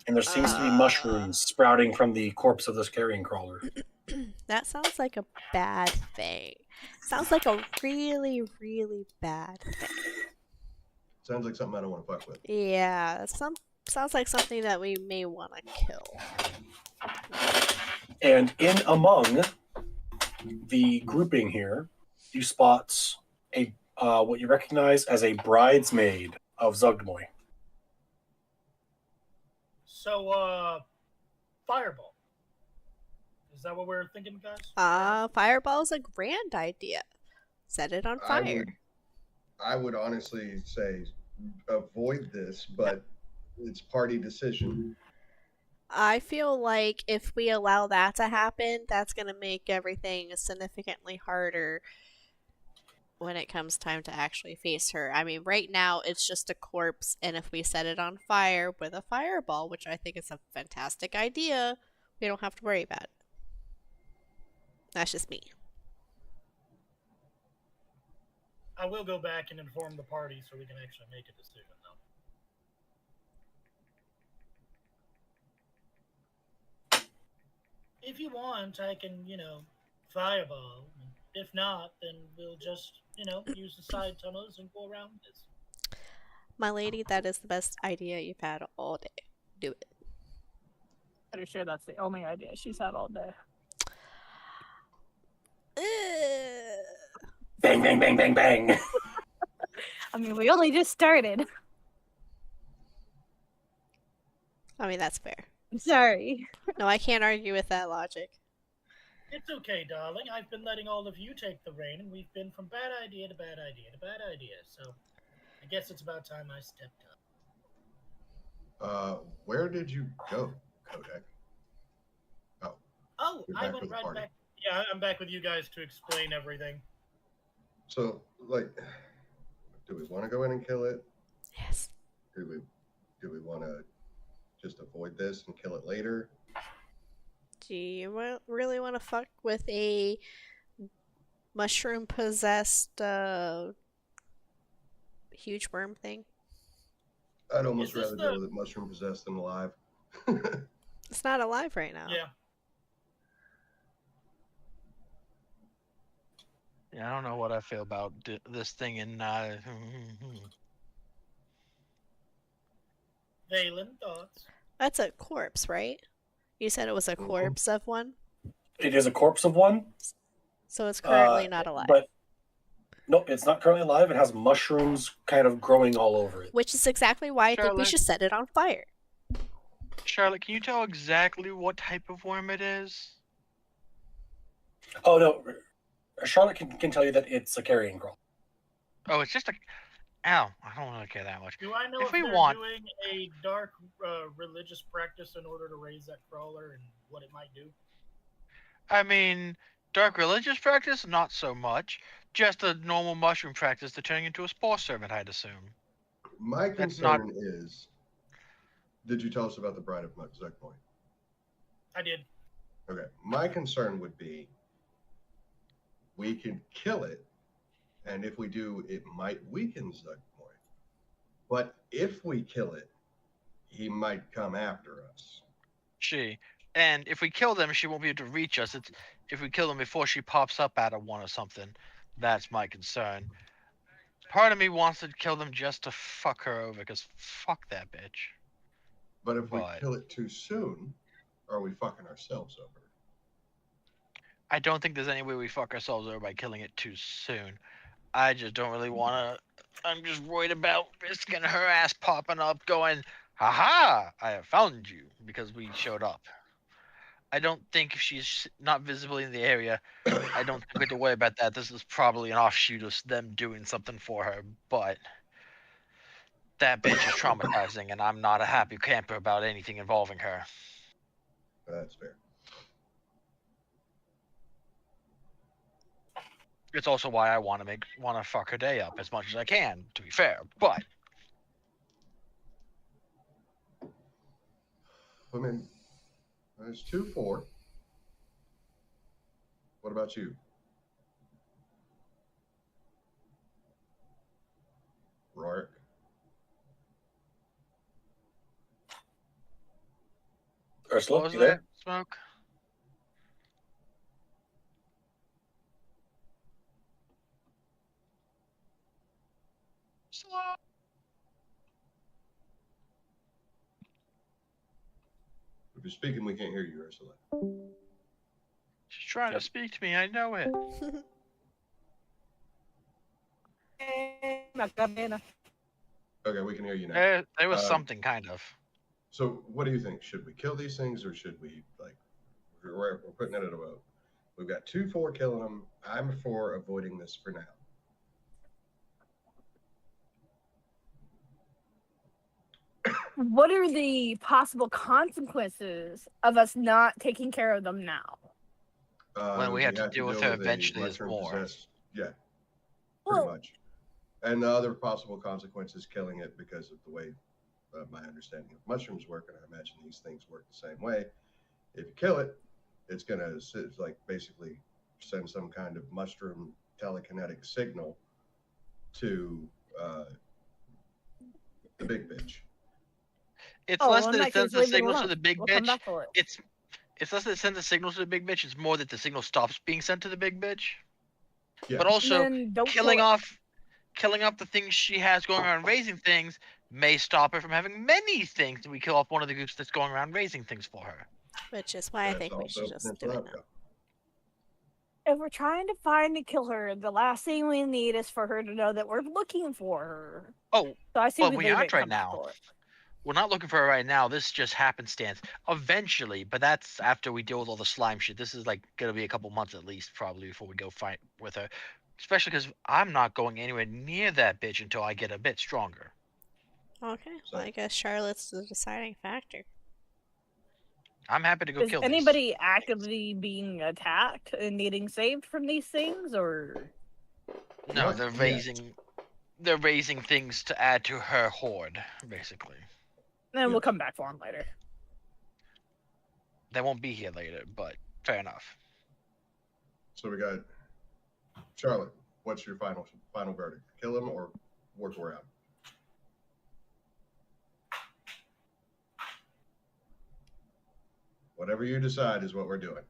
Speaker 4: And there seems to be mushrooms sprouting from the corpse of this carrion crawler.
Speaker 3: That sounds like a bad thing. Sounds like a really, really bad thing.
Speaker 5: Sounds like something I don't want to fuck with.
Speaker 3: Yeah, sounds like something that we may want to kill.
Speaker 4: And in among the grouping here, you spot a what you recognize as a bridesmaid of Zugmoy.
Speaker 1: So, Fireball. Is that what we're thinking, guys?
Speaker 3: Fireball's a grand idea. Set it on fire.
Speaker 5: I would honestly say avoid this, but it's party decision.
Speaker 3: I feel like if we allow that to happen, that's going to make everything significantly harder when it comes time to actually face her. I mean, right now it's just a corpse, and if we set it on fire with a fireball, which I think is a fantastic idea, we don't have to worry about it. That's just me.
Speaker 1: I will go back and inform the party so we can actually make a decision, though. If you want, I can, fireball. If not, then we'll just, use the side tunnels and go around this.
Speaker 3: My lady, that is the best idea you've had all day. Do it.
Speaker 6: Pretty sure that's the only idea she's had all day.
Speaker 4: Bang, bang, bang, bang, bang.
Speaker 6: I mean, we only just started.
Speaker 3: I mean, that's fair.
Speaker 6: I'm sorry.
Speaker 3: No, I can't argue with that logic.
Speaker 1: It's okay, darling. I've been letting all of you take the reign, and we've been from bad idea to bad idea to bad idea. So, I guess it's about time I stepped up.
Speaker 5: Where did you go, Kodak?
Speaker 1: Oh,
Speaker 5: You're
Speaker 1: I
Speaker 5: back
Speaker 1: went
Speaker 5: with the
Speaker 1: right
Speaker 5: party.
Speaker 1: back. Yeah, I'm back with you guys to explain everything.
Speaker 5: So, do we want to go in and kill it?
Speaker 3: Yes.
Speaker 5: Do we want to just avoid this and kill it later?
Speaker 3: Do you really want to fuck with a mushroom-possessed huge worm thing?
Speaker 5: I'd almost
Speaker 1: Is this
Speaker 5: rather go with it mushroom possessed than alive.
Speaker 3: It's not alive right now.
Speaker 1: Yeah.
Speaker 2: Yeah, I don't know what I feel about this thing in.
Speaker 1: Valen, thoughts?
Speaker 3: That's a corpse, right? You said it was a corpse of one?
Speaker 4: It is a corpse of one.
Speaker 3: So it's currently not alive.
Speaker 4: But nope, it's not currently alive. It has mushrooms kind of growing all over it.
Speaker 3: Which is exactly why I think we
Speaker 2: Charlotte.
Speaker 3: should set it on fire.
Speaker 2: Charlotte, can you tell exactly what type of worm it is?
Speaker 4: Oh no, Charlotte can tell you that it's a carrion crawler.
Speaker 2: Oh, it's just a. Ow, I don't really care that much.
Speaker 1: Do I know
Speaker 2: If
Speaker 1: if
Speaker 2: we
Speaker 1: they're
Speaker 2: want-
Speaker 1: doing a dark religious practice in order to raise that crawler and what it might do?
Speaker 2: I mean, dark religious practice, not so much. Just a normal mushroom practice to turning into a spore servant, I'd assume.
Speaker 5: My
Speaker 2: That's not-
Speaker 5: concern is, did you tell us about the Bride of Zugmoy?
Speaker 1: I did.
Speaker 5: Okay, my concern would be, we can kill it, and if we do, it might weaken Zugmoy. But if we kill it, he might come after us.
Speaker 2: And if we kill them, she won't be able to reach us. It's if we kill them before she pops up out of one or something. That's my concern. Part of me wants to kill them just to fuck her over, because fuck that bitch.
Speaker 5: But if we
Speaker 2: But-
Speaker 5: kill it too soon, are we fucking ourselves over?
Speaker 2: I don't think there's any way we fuck ourselves over by killing it too soon. I just don't really want to. I'm just worried about risking her ass popping up going, haha, I have found you, because we showed up. I don't think if she's not visibly in the area, I don't think we have to worry about that. This is probably an offshoot of them doing something for her, but that bitch is traumatizing, and I'm not a happy camper about anything involving her.
Speaker 5: That's fair.
Speaker 2: It's also why I want to fuck her day up as much as I can, to be fair. But
Speaker 5: I mean, there's 2-4. What about you? Rourke?
Speaker 4: Ursula,
Speaker 2: what was
Speaker 4: you there?
Speaker 2: that? Smoke?
Speaker 5: If you're speaking, we can't hear you, Ursula.
Speaker 2: She's trying to speak to me. I know it.
Speaker 5: Okay, we can hear you now.
Speaker 2: There was something kind of.
Speaker 5: So, what do you think? Should we kill these things, or should we we're putting it at a vote? We've got 2-4 killing them. I'm for avoiding this for now.
Speaker 6: What are the possible consequences of us not taking care of them now?
Speaker 2: When we have to deal with her
Speaker 5: a
Speaker 2: eventually is
Speaker 5: mushroom
Speaker 2: more.
Speaker 5: Yeah, pretty
Speaker 6: Well,
Speaker 5: much. And the other possible consequence is killing it because of the way my understanding of mushrooms work, and I imagine these things work the same way. If you kill it, it's going to basically send some kind of mushroom telekinetic signal to the big bitch.
Speaker 2: It's less
Speaker 6: in
Speaker 2: that
Speaker 6: that
Speaker 2: it sends
Speaker 6: case,
Speaker 2: the
Speaker 6: leave it
Speaker 2: signals to
Speaker 6: alone.
Speaker 2: the big
Speaker 6: We'll come
Speaker 2: bitch.
Speaker 6: back for it.
Speaker 2: It's less that it sends the signals to the big bitch. It's more that the signal stops being sent to the big bitch.
Speaker 5: Yeah.
Speaker 2: But also,
Speaker 6: Then don't
Speaker 2: killing
Speaker 6: kill it.
Speaker 2: off the things she has going around raising things may stop her from having many things if we kill off one of the groups that's going around raising things for her.
Speaker 3: Which is why I
Speaker 5: That's
Speaker 3: think we
Speaker 5: also
Speaker 3: should
Speaker 5: a
Speaker 3: just do
Speaker 5: potential
Speaker 3: it now.
Speaker 5: outcome.
Speaker 6: If we're trying to find and kill her, the last thing we need is for her to know that we're looking for her.
Speaker 2: Oh,
Speaker 6: So I see
Speaker 2: well,
Speaker 6: we
Speaker 2: we
Speaker 6: leave
Speaker 2: aren't
Speaker 6: it
Speaker 2: right
Speaker 6: come back
Speaker 2: now.
Speaker 6: for it.
Speaker 2: We're not looking for her right now. This is just happenstance. Eventually, but that's after we deal with all the slime shit. This is like gonna be a couple months at least, probably, before we go fight with her. Especially because I'm not going anywhere near that bitch until I get a bit stronger.
Speaker 3: Okay, well, I guess Charlotte's the deciding factor.
Speaker 2: I'm happy to go
Speaker 6: Is
Speaker 2: kill
Speaker 6: anybody actively being attacked and needing saved from these things, or
Speaker 2: these. No,
Speaker 5: Not
Speaker 2: they're
Speaker 5: yet.
Speaker 2: raising things to add to her horde, basically.
Speaker 6: then we'll
Speaker 5: Yes.
Speaker 6: come back for them later.
Speaker 2: They won't be here later, but fair enough.
Speaker 5: So we got Charlotte. What's your final verdict? Kill him or work around? Whatever you decide is what we're doing.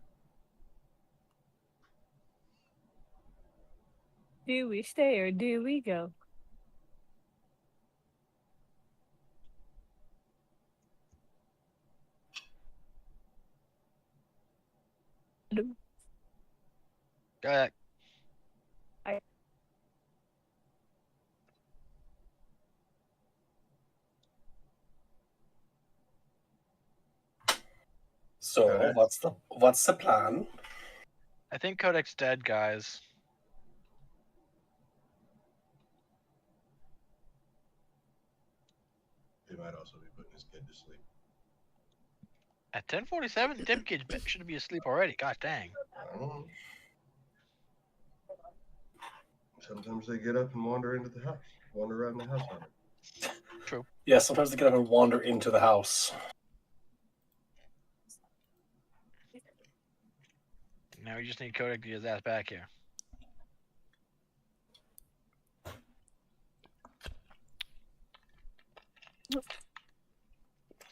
Speaker 6: Do we stay or do we go?
Speaker 2: Uh,
Speaker 4: So
Speaker 5: Okay.
Speaker 4: what's the plan?
Speaker 2: I think Kodak's dead, guys.
Speaker 5: He might also be putting his kid to sleep.
Speaker 2: At 10:47, Dim Kid should be asleep already. God dang.
Speaker 5: I don't know. Sometimes they get up and wander into the house, wander around the house on it.
Speaker 4: Yeah, sometimes they get up and wander into the house.
Speaker 2: Now we just need Kodak to get his ass back here.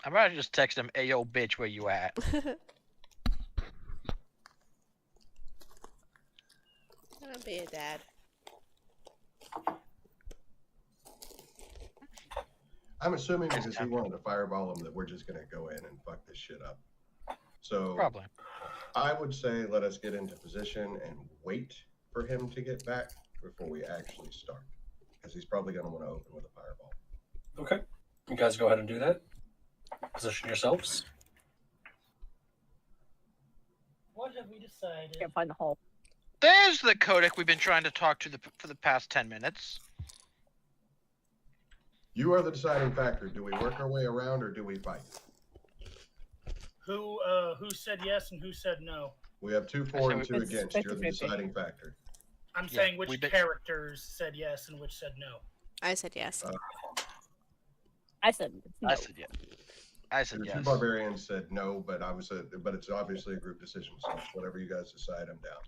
Speaker 2: I'm about to just text him, "Hey yo, bitch, where you at?"
Speaker 3: I'll be a dad.
Speaker 5: I'm assuming because he wanted to fireball him that we're just going to go in and fuck this shit up. So
Speaker 2: Probably.
Speaker 5: I would say let us get into position and wait for him to get back before we actually start. Because he's probably going to want to open with a fireball.
Speaker 4: Okay. You guys go ahead and do that. Position yourselves.
Speaker 1: What have we decided?
Speaker 6: Can't find the hole.
Speaker 2: There's the Kodak we've been trying to talk to for the past 10 minutes.
Speaker 5: You are the deciding factor. Do we work our way around or do we fight?
Speaker 1: Who said yes and who said no?
Speaker 5: We have 2 for and
Speaker 2: It's
Speaker 5: 2 against. You're the
Speaker 6: 50-50.
Speaker 5: deciding factor.
Speaker 1: I'm
Speaker 2: Yeah,
Speaker 1: saying which
Speaker 2: we've been-
Speaker 1: characters said yes and which said no.
Speaker 3: I said yes.
Speaker 6: I said no.
Speaker 2: I said yeah. I said
Speaker 5: The two
Speaker 2: yes.
Speaker 5: barbarians said no, but but it's obviously a group decision. So whatever you guys decide, I'm down.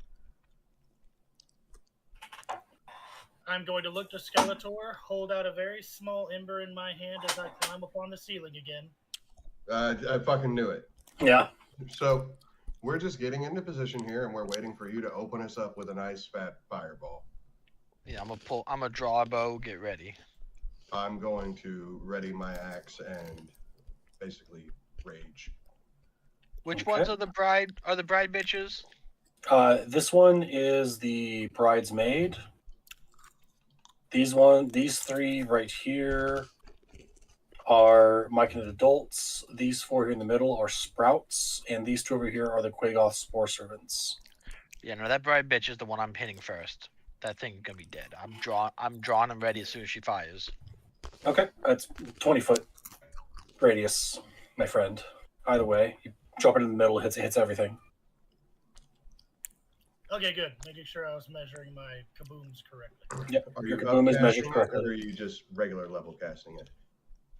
Speaker 1: I'm going to look to Skeletor, hold out a very small ember in my hand as I climb up on the ceiling again.
Speaker 5: I fucking knew it.
Speaker 4: Yeah.
Speaker 5: So we're just getting into position here, and we're waiting for you to open us up with a nice fat fireball.
Speaker 2: Yeah, I'm gonna draw a bow. Get ready.
Speaker 5: I'm going to ready my axe and basically rage.
Speaker 2: Which
Speaker 4: Okay.
Speaker 2: ones are the bride bitches?
Speaker 4: This one is the bridesmaid. These three right here are Myconid adults. These four here in the middle are sprouts, and these two over here are the Quagoth spore servants.
Speaker 2: Yeah, no, that bride bitch is the one I'm hitting first. That thing's gonna be dead. I'm drawn and ready as soon as she fires.
Speaker 4: Okay, that's 20-foot radius, my friend. Either way, you drop it in the middle, it hits everything.
Speaker 1: Okay, good. Making sure I was measuring my kabooms correctly.
Speaker 4: Yep,
Speaker 5: Are
Speaker 4: your
Speaker 5: you
Speaker 4: kaboom is
Speaker 5: upcasting
Speaker 4: measured
Speaker 5: it,
Speaker 4: correctly.
Speaker 5: or are you just regular level casting it?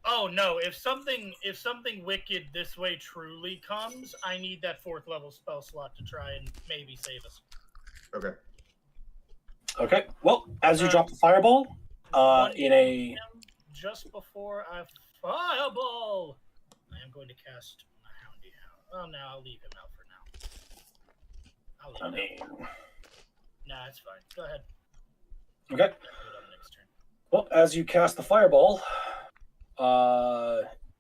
Speaker 1: Oh no! If something wicked this way truly comes, I need that 4th level spell slot to try and maybe save us.
Speaker 5: Okay.
Speaker 4: Okay, well, as you drop the fireball, in a
Speaker 1: Just before I fireball, I am going to cast my Houndy Hound. Oh no, I'll leave him out for now. I'll leave him out. Nah, it's fine. Go ahead.
Speaker 4: Okay.
Speaker 1: I'll do it on the next turn.
Speaker 4: Well, as you cast the fireball,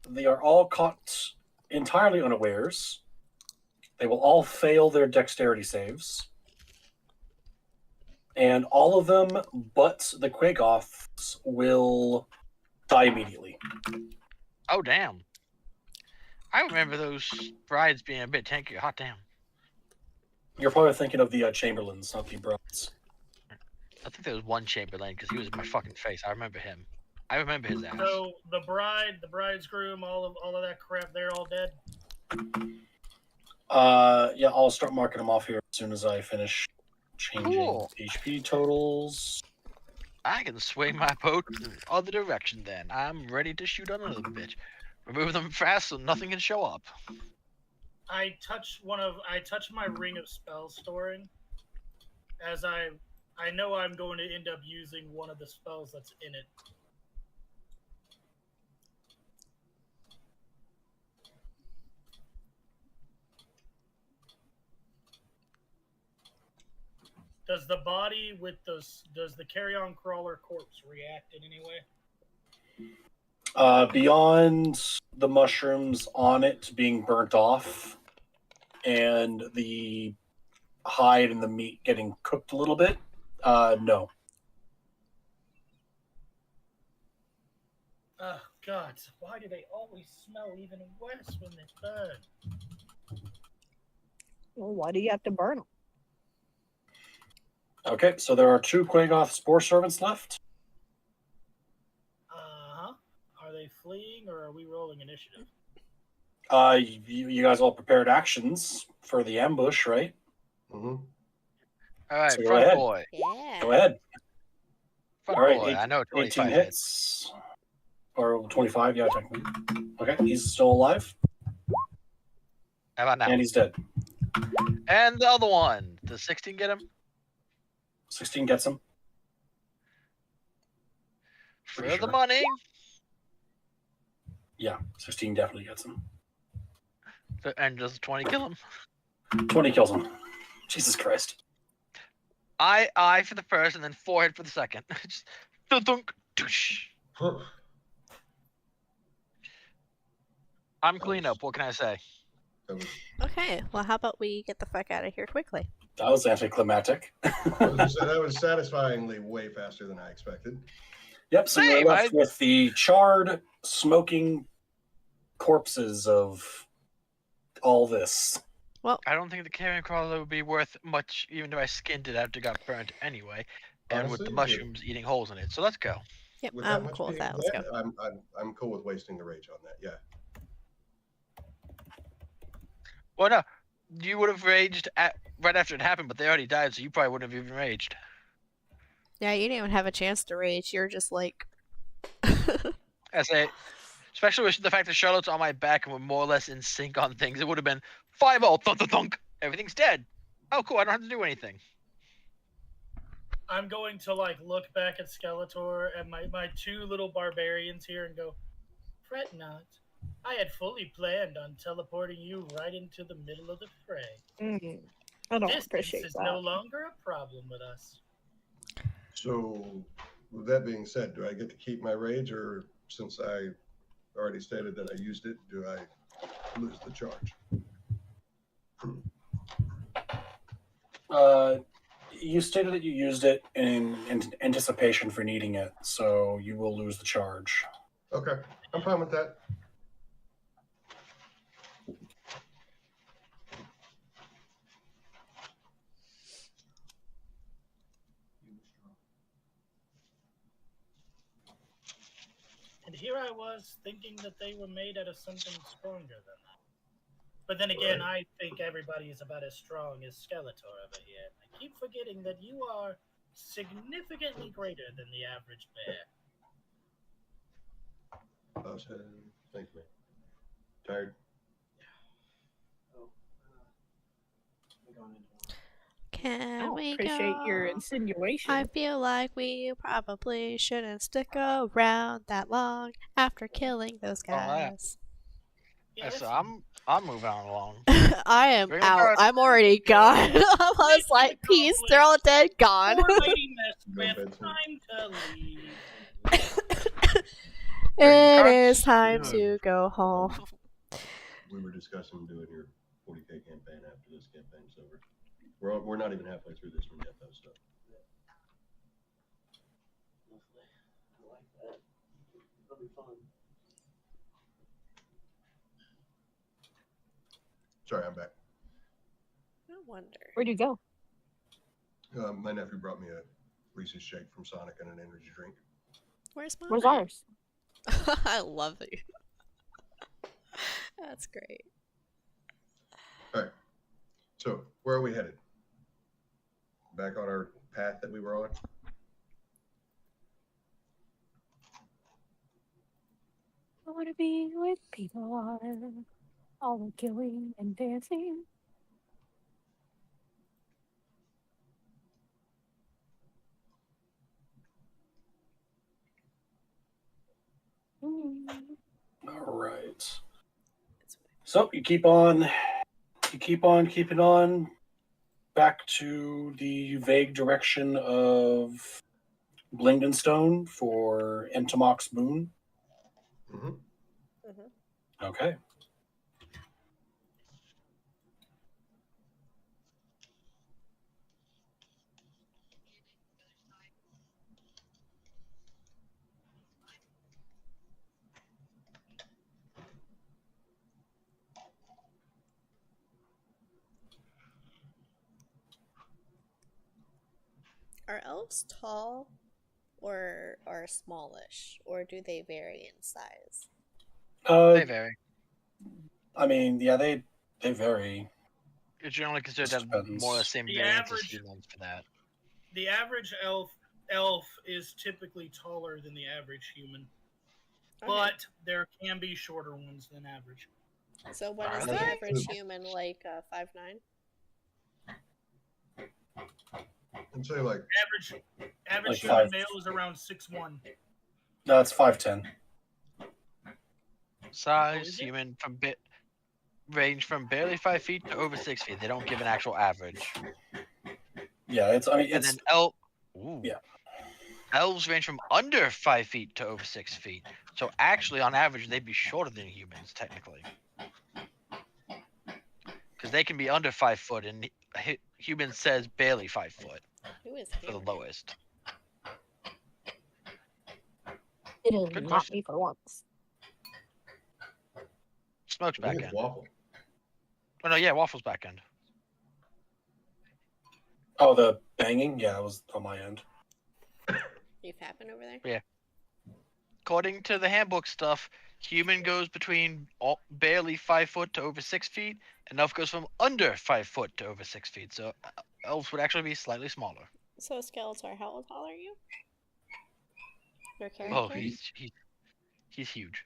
Speaker 4: they are all caught entirely unawares. They will all fail their dexterity saves. And all of them but the Quagoths will die immediately.
Speaker 2: Oh damn! I remember those brides being a bit tanky. Hot damn!
Speaker 4: You're probably thinking of the Chamberlains, not the brides.
Speaker 2: I think there was one Chamberlain because he was in my fucking face. I remember him. I remember his ass.
Speaker 1: So the bride, the bridegroom, all of that crap, they're all dead.
Speaker 4: Yeah, I'll start marking them off here as soon as I finish changing
Speaker 2: Cool.
Speaker 4: HP totals.
Speaker 2: I can swing my boat in the other direction then. I'm ready to shoot another bitch. Remove them fast so nothing can show up.
Speaker 1: I touch my ring of spell storing, as I know I'm going to end up using one of the spells that's in it. Does the body with does the carrion crawler corpse react in any way?
Speaker 4: Beyond the mushrooms on it being burnt off and the hide and the meat getting cooked a little bit, no.
Speaker 1: Oh God! Why do they always smell even worse when they burn?
Speaker 6: Well, why do you have to burn them?
Speaker 4: Okay, so there are 2 Quagoth spore servants left.
Speaker 1: Are they fleeing or are we rolling initiative?
Speaker 4: You guys all prepared actions for the ambush, right?
Speaker 5: Mm-hmm.
Speaker 2: All right,
Speaker 4: So go
Speaker 2: front
Speaker 4: ahead.
Speaker 2: boy.
Speaker 3: Yeah.
Speaker 4: Go ahead.
Speaker 2: Front
Speaker 4: All right,
Speaker 2: boy. I know
Speaker 4: 18
Speaker 2: 25 hits.
Speaker 4: hits. Or 25, yeah, technically. Okay, he's still alive,
Speaker 2: How about now?
Speaker 4: and he's dead.
Speaker 2: And the other one. Does 16 get him?
Speaker 4: 16 gets him.
Speaker 2: For
Speaker 4: Pretty
Speaker 2: the
Speaker 4: sure.
Speaker 2: money.
Speaker 4: Yeah, 16 definitely gets him.
Speaker 2: And does 20 kill him?
Speaker 4: 20 kills him. Jesus Christ.
Speaker 2: I for the first, and then 4 hit for the second. Just thunk, toosh. I'm clean up. What can I say?
Speaker 3: Okay, well, how about we get the fuck out of here quickly?
Speaker 4: That was anticlimactic.
Speaker 5: That was satisfyingly way faster than I expected.
Speaker 4: Yep, so
Speaker 2: Hey,
Speaker 4: we're left with the charred, smoking corpses of all this.
Speaker 2: I don't think the carrion crawler would be worth much, even if I skinned it after it got burnt anyway, and with the
Speaker 5: Honestly,
Speaker 2: mushrooms eating holes in it. So let's go.
Speaker 3: Yep,
Speaker 5: With that
Speaker 3: I'm
Speaker 5: much
Speaker 3: cool with
Speaker 5: being
Speaker 3: that. Let's
Speaker 5: said,
Speaker 3: go.
Speaker 5: I'm cool with wasting the rage on that. Yeah.
Speaker 2: Well, no, you would have raged right after it happened, but they already died, so you probably wouldn't have even raged.
Speaker 3: Yeah, you didn't even have a chance to rage. You're just like.
Speaker 2: I say, especially with the fact that Charlotte's on my back and we're more or less in sync on things, it would have been 5-0, thunk, thunk, thunk. Everything's dead. Oh, cool. I don't have to do anything.
Speaker 1: I'm going to like look back at Skeletor and my two little barbarians here and go, fret not. I had fully planned on teleporting you right into the middle of the fray.
Speaker 6: I don't
Speaker 1: Distance
Speaker 6: appreciate
Speaker 1: is
Speaker 6: that.
Speaker 1: no longer a problem with us.
Speaker 5: So, with that being said, do I get to keep my rage, or since I already stated that I used it, do I lose the charge?
Speaker 4: You stated that you used it in anticipation for needing it, so you will lose the charge.
Speaker 5: Okay, I'm fine with that.
Speaker 1: And here I was thinking that they were made out of something stronger than that. But then again, I think everybody is about as strong as Skeletor over here. I keep forgetting that you are significantly greater than the average bear.
Speaker 5: Thank you. Tired?
Speaker 6: I
Speaker 3: Can
Speaker 6: don't
Speaker 3: we
Speaker 6: appreciate your
Speaker 3: go?
Speaker 6: insinuation.
Speaker 3: I feel like we probably shouldn't stick around that long after killing those
Speaker 2: Alright.
Speaker 3: guys.
Speaker 2: Yeah, so
Speaker 1: that's-
Speaker 2: I'm moving on along.
Speaker 3: I am
Speaker 2: Bring 'em
Speaker 3: out.
Speaker 2: back.
Speaker 3: I'm already gone. I was like, peace. They're all dead. Gone.
Speaker 1: Poor Lady Mess
Speaker 5: Go
Speaker 1: with
Speaker 5: bed soon.
Speaker 1: time to leave.
Speaker 3: It is time
Speaker 2: Yeah.
Speaker 3: to go home.
Speaker 5: We were discussing doing your 40K campaign after this campaign's over. We're not even halfway through this one yet, though. So sorry, I'm back.
Speaker 3: No wonder.
Speaker 6: Where'd you go?
Speaker 5: My nephew brought me a Reese's shake from Sonic and an energy drink.
Speaker 3: Where's mine?
Speaker 6: Where's ours?
Speaker 3: I love you. That's great.
Speaker 5: All right. So where are we headed? Back on our path that we were on?
Speaker 6: I want to be with people, all the killing and dancing.
Speaker 4: All right. So you keep on keeping on back to the vague direction of Blingdenstone for Entomoc's Boon.
Speaker 5: Mm-hmm.
Speaker 4: Okay.
Speaker 3: Are elves tall or are smallish, or do they vary in size?
Speaker 2: They vary.
Speaker 4: I mean, yeah, they vary.
Speaker 2: It's generally considered to
Speaker 4: Just
Speaker 2: have more or less
Speaker 4: depends.
Speaker 2: same
Speaker 1: The
Speaker 2: variance as
Speaker 1: average-
Speaker 2: humans for that.
Speaker 1: The average elf is typically taller than the average human,
Speaker 3: Okay.
Speaker 1: but there can be shorter ones than average.
Speaker 3: So what
Speaker 2: Are
Speaker 3: is the
Speaker 2: they?
Speaker 3: average human, like 5'9"?
Speaker 5: And say like
Speaker 1: Average
Speaker 4: Like
Speaker 1: human
Speaker 4: 5.
Speaker 1: male is around 6'1".
Speaker 4: No, it's 5'10".
Speaker 2: Size
Speaker 1: is it?
Speaker 2: human from range from barely 5 feet to over 6 feet. They don't give an actual average.
Speaker 4: Yeah, it's. I mean,
Speaker 2: And
Speaker 4: it's.
Speaker 2: then
Speaker 4: Yeah.
Speaker 2: Elves range from under 5 feet to over 6 feet. So actually, on average, they'd be shorter than humans, technically. Because they can be under 5 foot, and human says barely 5 foot
Speaker 3: Who is
Speaker 2: for the
Speaker 3: Henry?
Speaker 2: lowest.
Speaker 6: It is
Speaker 2: Good
Speaker 6: not
Speaker 2: question.
Speaker 6: me for once.
Speaker 2: Smoke's
Speaker 5: I
Speaker 2: back
Speaker 5: think
Speaker 2: end.
Speaker 5: it's waffle.
Speaker 2: Oh no, yeah, Waffle's back end.
Speaker 4: Oh, the banging. Yeah, it was on my end.
Speaker 3: You fapping over there?
Speaker 2: According to the handbook stuff, human goes between barely 5 foot to over 6 feet, and elf goes from under 5 foot to over 6 feet. So elves would actually be slightly smaller.
Speaker 3: So Skeletor, how tall are you? Your character?
Speaker 2: Oh, he's huge.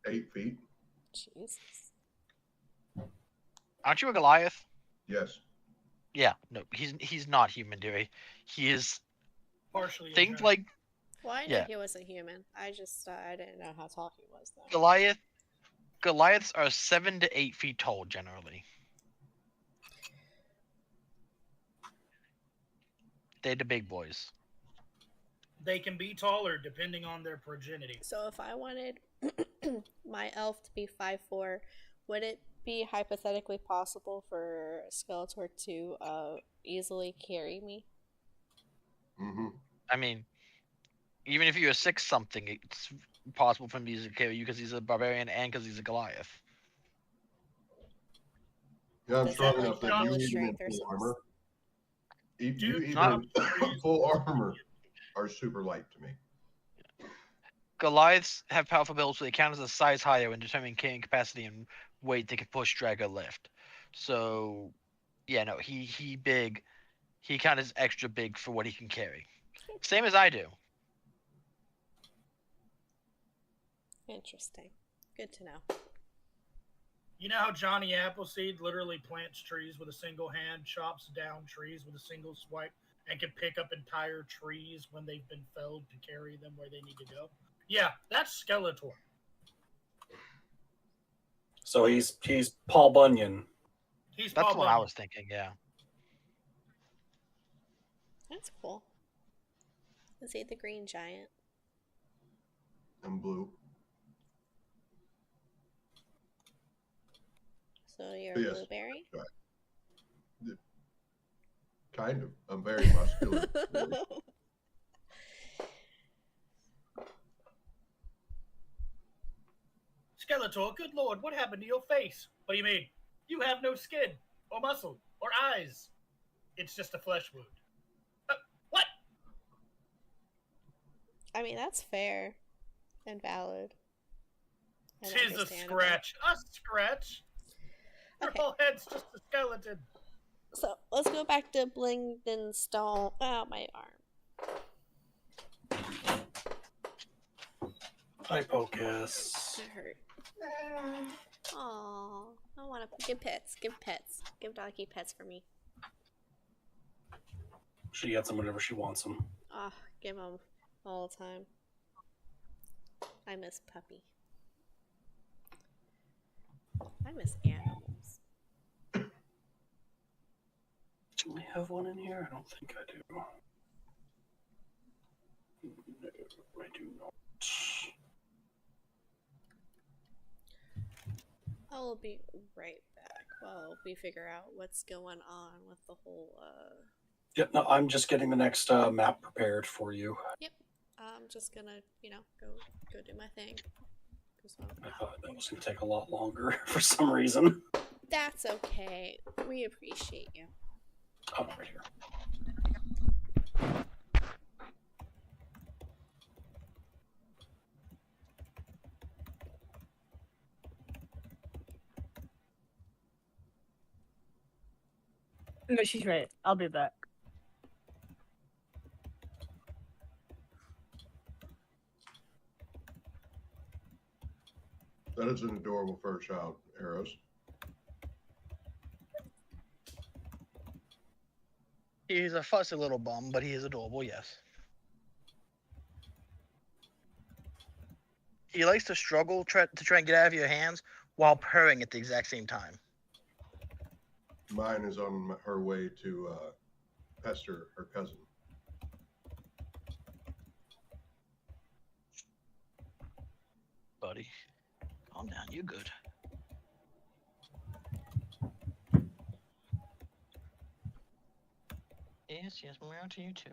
Speaker 5: 8 feet.
Speaker 3: Jesus.
Speaker 2: Aren't you a Goliath?
Speaker 5: Yes.
Speaker 2: Yeah, no, he's not human, Dewey. He is
Speaker 1: Partially. a
Speaker 2: things
Speaker 1: giant.
Speaker 2: like
Speaker 3: Well, I knew
Speaker 2: Yeah.
Speaker 3: he wasn't human. I just I didn't know how tall he was though.
Speaker 2: Goliaths are 7 to 8 feet tall generally. They're the big boys.
Speaker 1: They can be taller depending on their progeny.
Speaker 3: So if I wanted my elf to be 5'4", would it be hypothetically possible for Skeletor to easily carry me?
Speaker 5: Mm-hmm.
Speaker 2: I mean, even if you're 6 something, it's possible for him to carry you because he's a barbarian and because he's a Goliath.
Speaker 5: Yeah, I'm
Speaker 3: Does
Speaker 5: strong
Speaker 3: that, like,
Speaker 5: enough that
Speaker 3: double
Speaker 5: you
Speaker 3: his
Speaker 5: even in
Speaker 3: strength or
Speaker 5: full
Speaker 3: something?
Speaker 5: armor. You
Speaker 1: Dude,
Speaker 5: even
Speaker 2: not-
Speaker 5: full armor are super light to me.
Speaker 2: Goliaths have powerful builds, so they count as a size higher when determining carrying capacity and weight they can push, drag, or lift. So, yeah, no, he big. He kind of is extra big for what he can carry. Same as I do.
Speaker 3: Interesting. Good to know.
Speaker 1: You know how Johnny Appleseed literally plants trees with a single hand, chops down trees with a single swipe, and can pick up entire trees when they've been felled to carry them where they need to go? Yeah, that's Skeletor.
Speaker 4: So he's Paul Bunyan.
Speaker 1: He's
Speaker 2: That's
Speaker 1: Paul
Speaker 2: what I
Speaker 1: Bunyan.
Speaker 2: was thinking, yeah.
Speaker 3: That's cool. Is he the green giant?
Speaker 5: And blue.
Speaker 3: So you're a
Speaker 5: Yes.
Speaker 3: blueberry?
Speaker 5: Kind of. I'm very muscular.
Speaker 1: Skeletor, good lord, what happened to your face? What do you mean? You have no skin, or muscle, or eyes. It's just a flesh wound. What?
Speaker 3: I mean, that's fair and valid. and
Speaker 1: Tis a
Speaker 3: understandable.
Speaker 1: scratch. A scratch? Your
Speaker 3: Okay.
Speaker 1: whole head's just a skeleton.
Speaker 3: So let's go back to Blingden Stone. Oh, my arm.
Speaker 4: Hi, Pocus.
Speaker 3: It hurt. Aww. I want to give pets. Give pets. Give Donkey pets for me.
Speaker 4: She gets them whenever she wants them.
Speaker 3: Ah, give them all the time. I miss Puppy. I miss animals.
Speaker 4: Do we have one in here? I don't think I do. No, I do not.
Speaker 3: I'll be right back while we figure out what's going on with the whole,
Speaker 4: Yep, no, I'm just getting the next map prepared for you.
Speaker 3: I'm just gonna, go do my thing.
Speaker 4: I thought that was going to take a lot longer for some reason.
Speaker 3: That's okay. We appreciate you.
Speaker 4: Oh, right here.
Speaker 6: No, she's right. I'll be back.
Speaker 5: That is an adorable fur child, Arrows.
Speaker 2: He's a fussy little bum, but he is adorable, yes. He likes to struggle to try and get out of your hands while purring at the exact same time.
Speaker 5: Mine is on her way to pester her cousin.
Speaker 2: Buddy, calm down. You good? Yes, I'm around to you too.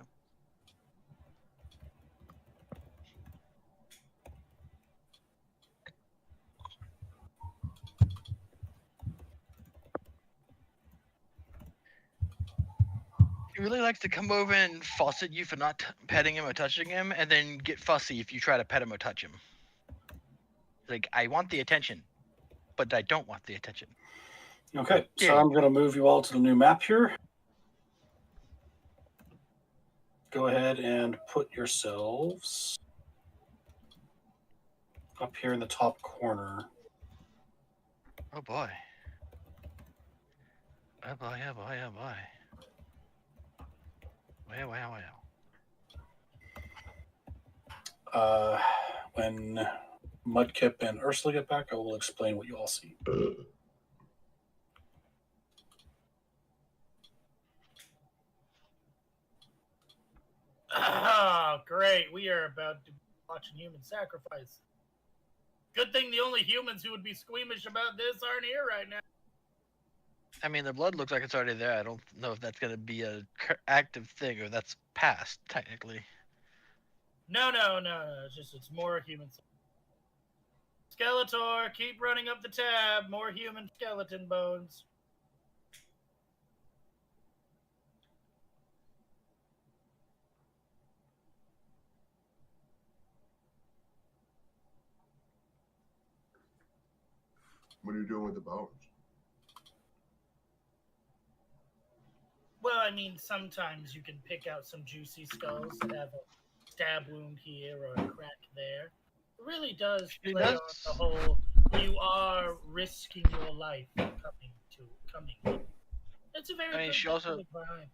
Speaker 2: He really likes to come over and fuss at you for not petting him or touching him, and then get fussy if you try to pet him or touch him. Like, I want the attention, but I don't want the attention.
Speaker 4: Okay, so
Speaker 2: Yeah.
Speaker 4: I'm going to move you all to the new map here. go ahead and put yourselves up here in the top corner.
Speaker 2: Oh boy. Oh boy, oh boy, oh boy. Wow.
Speaker 4: When Mudkip and Ursula get back, I will explain what you all see.
Speaker 1: Oh, great. We are about to watch a human sacrifice. Good thing the only humans who would be squeamish about this aren't here right now.
Speaker 2: I mean, the blood looks like it's already there. I don't know if that's going to be a active thing or that's past, technically.
Speaker 1: No. It's more humans. Skeletor, keep running up the tab. More human skeleton bones.
Speaker 5: What are you doing with the bones?
Speaker 1: Well, I mean, sometimes you can pick out some juicy skulls that have a stab wound here or a crack there. It really does play on the whole, you are risking your life coming here. It's a very
Speaker 2: I mean,
Speaker 1: good
Speaker 2: she also-
Speaker 1: method behind.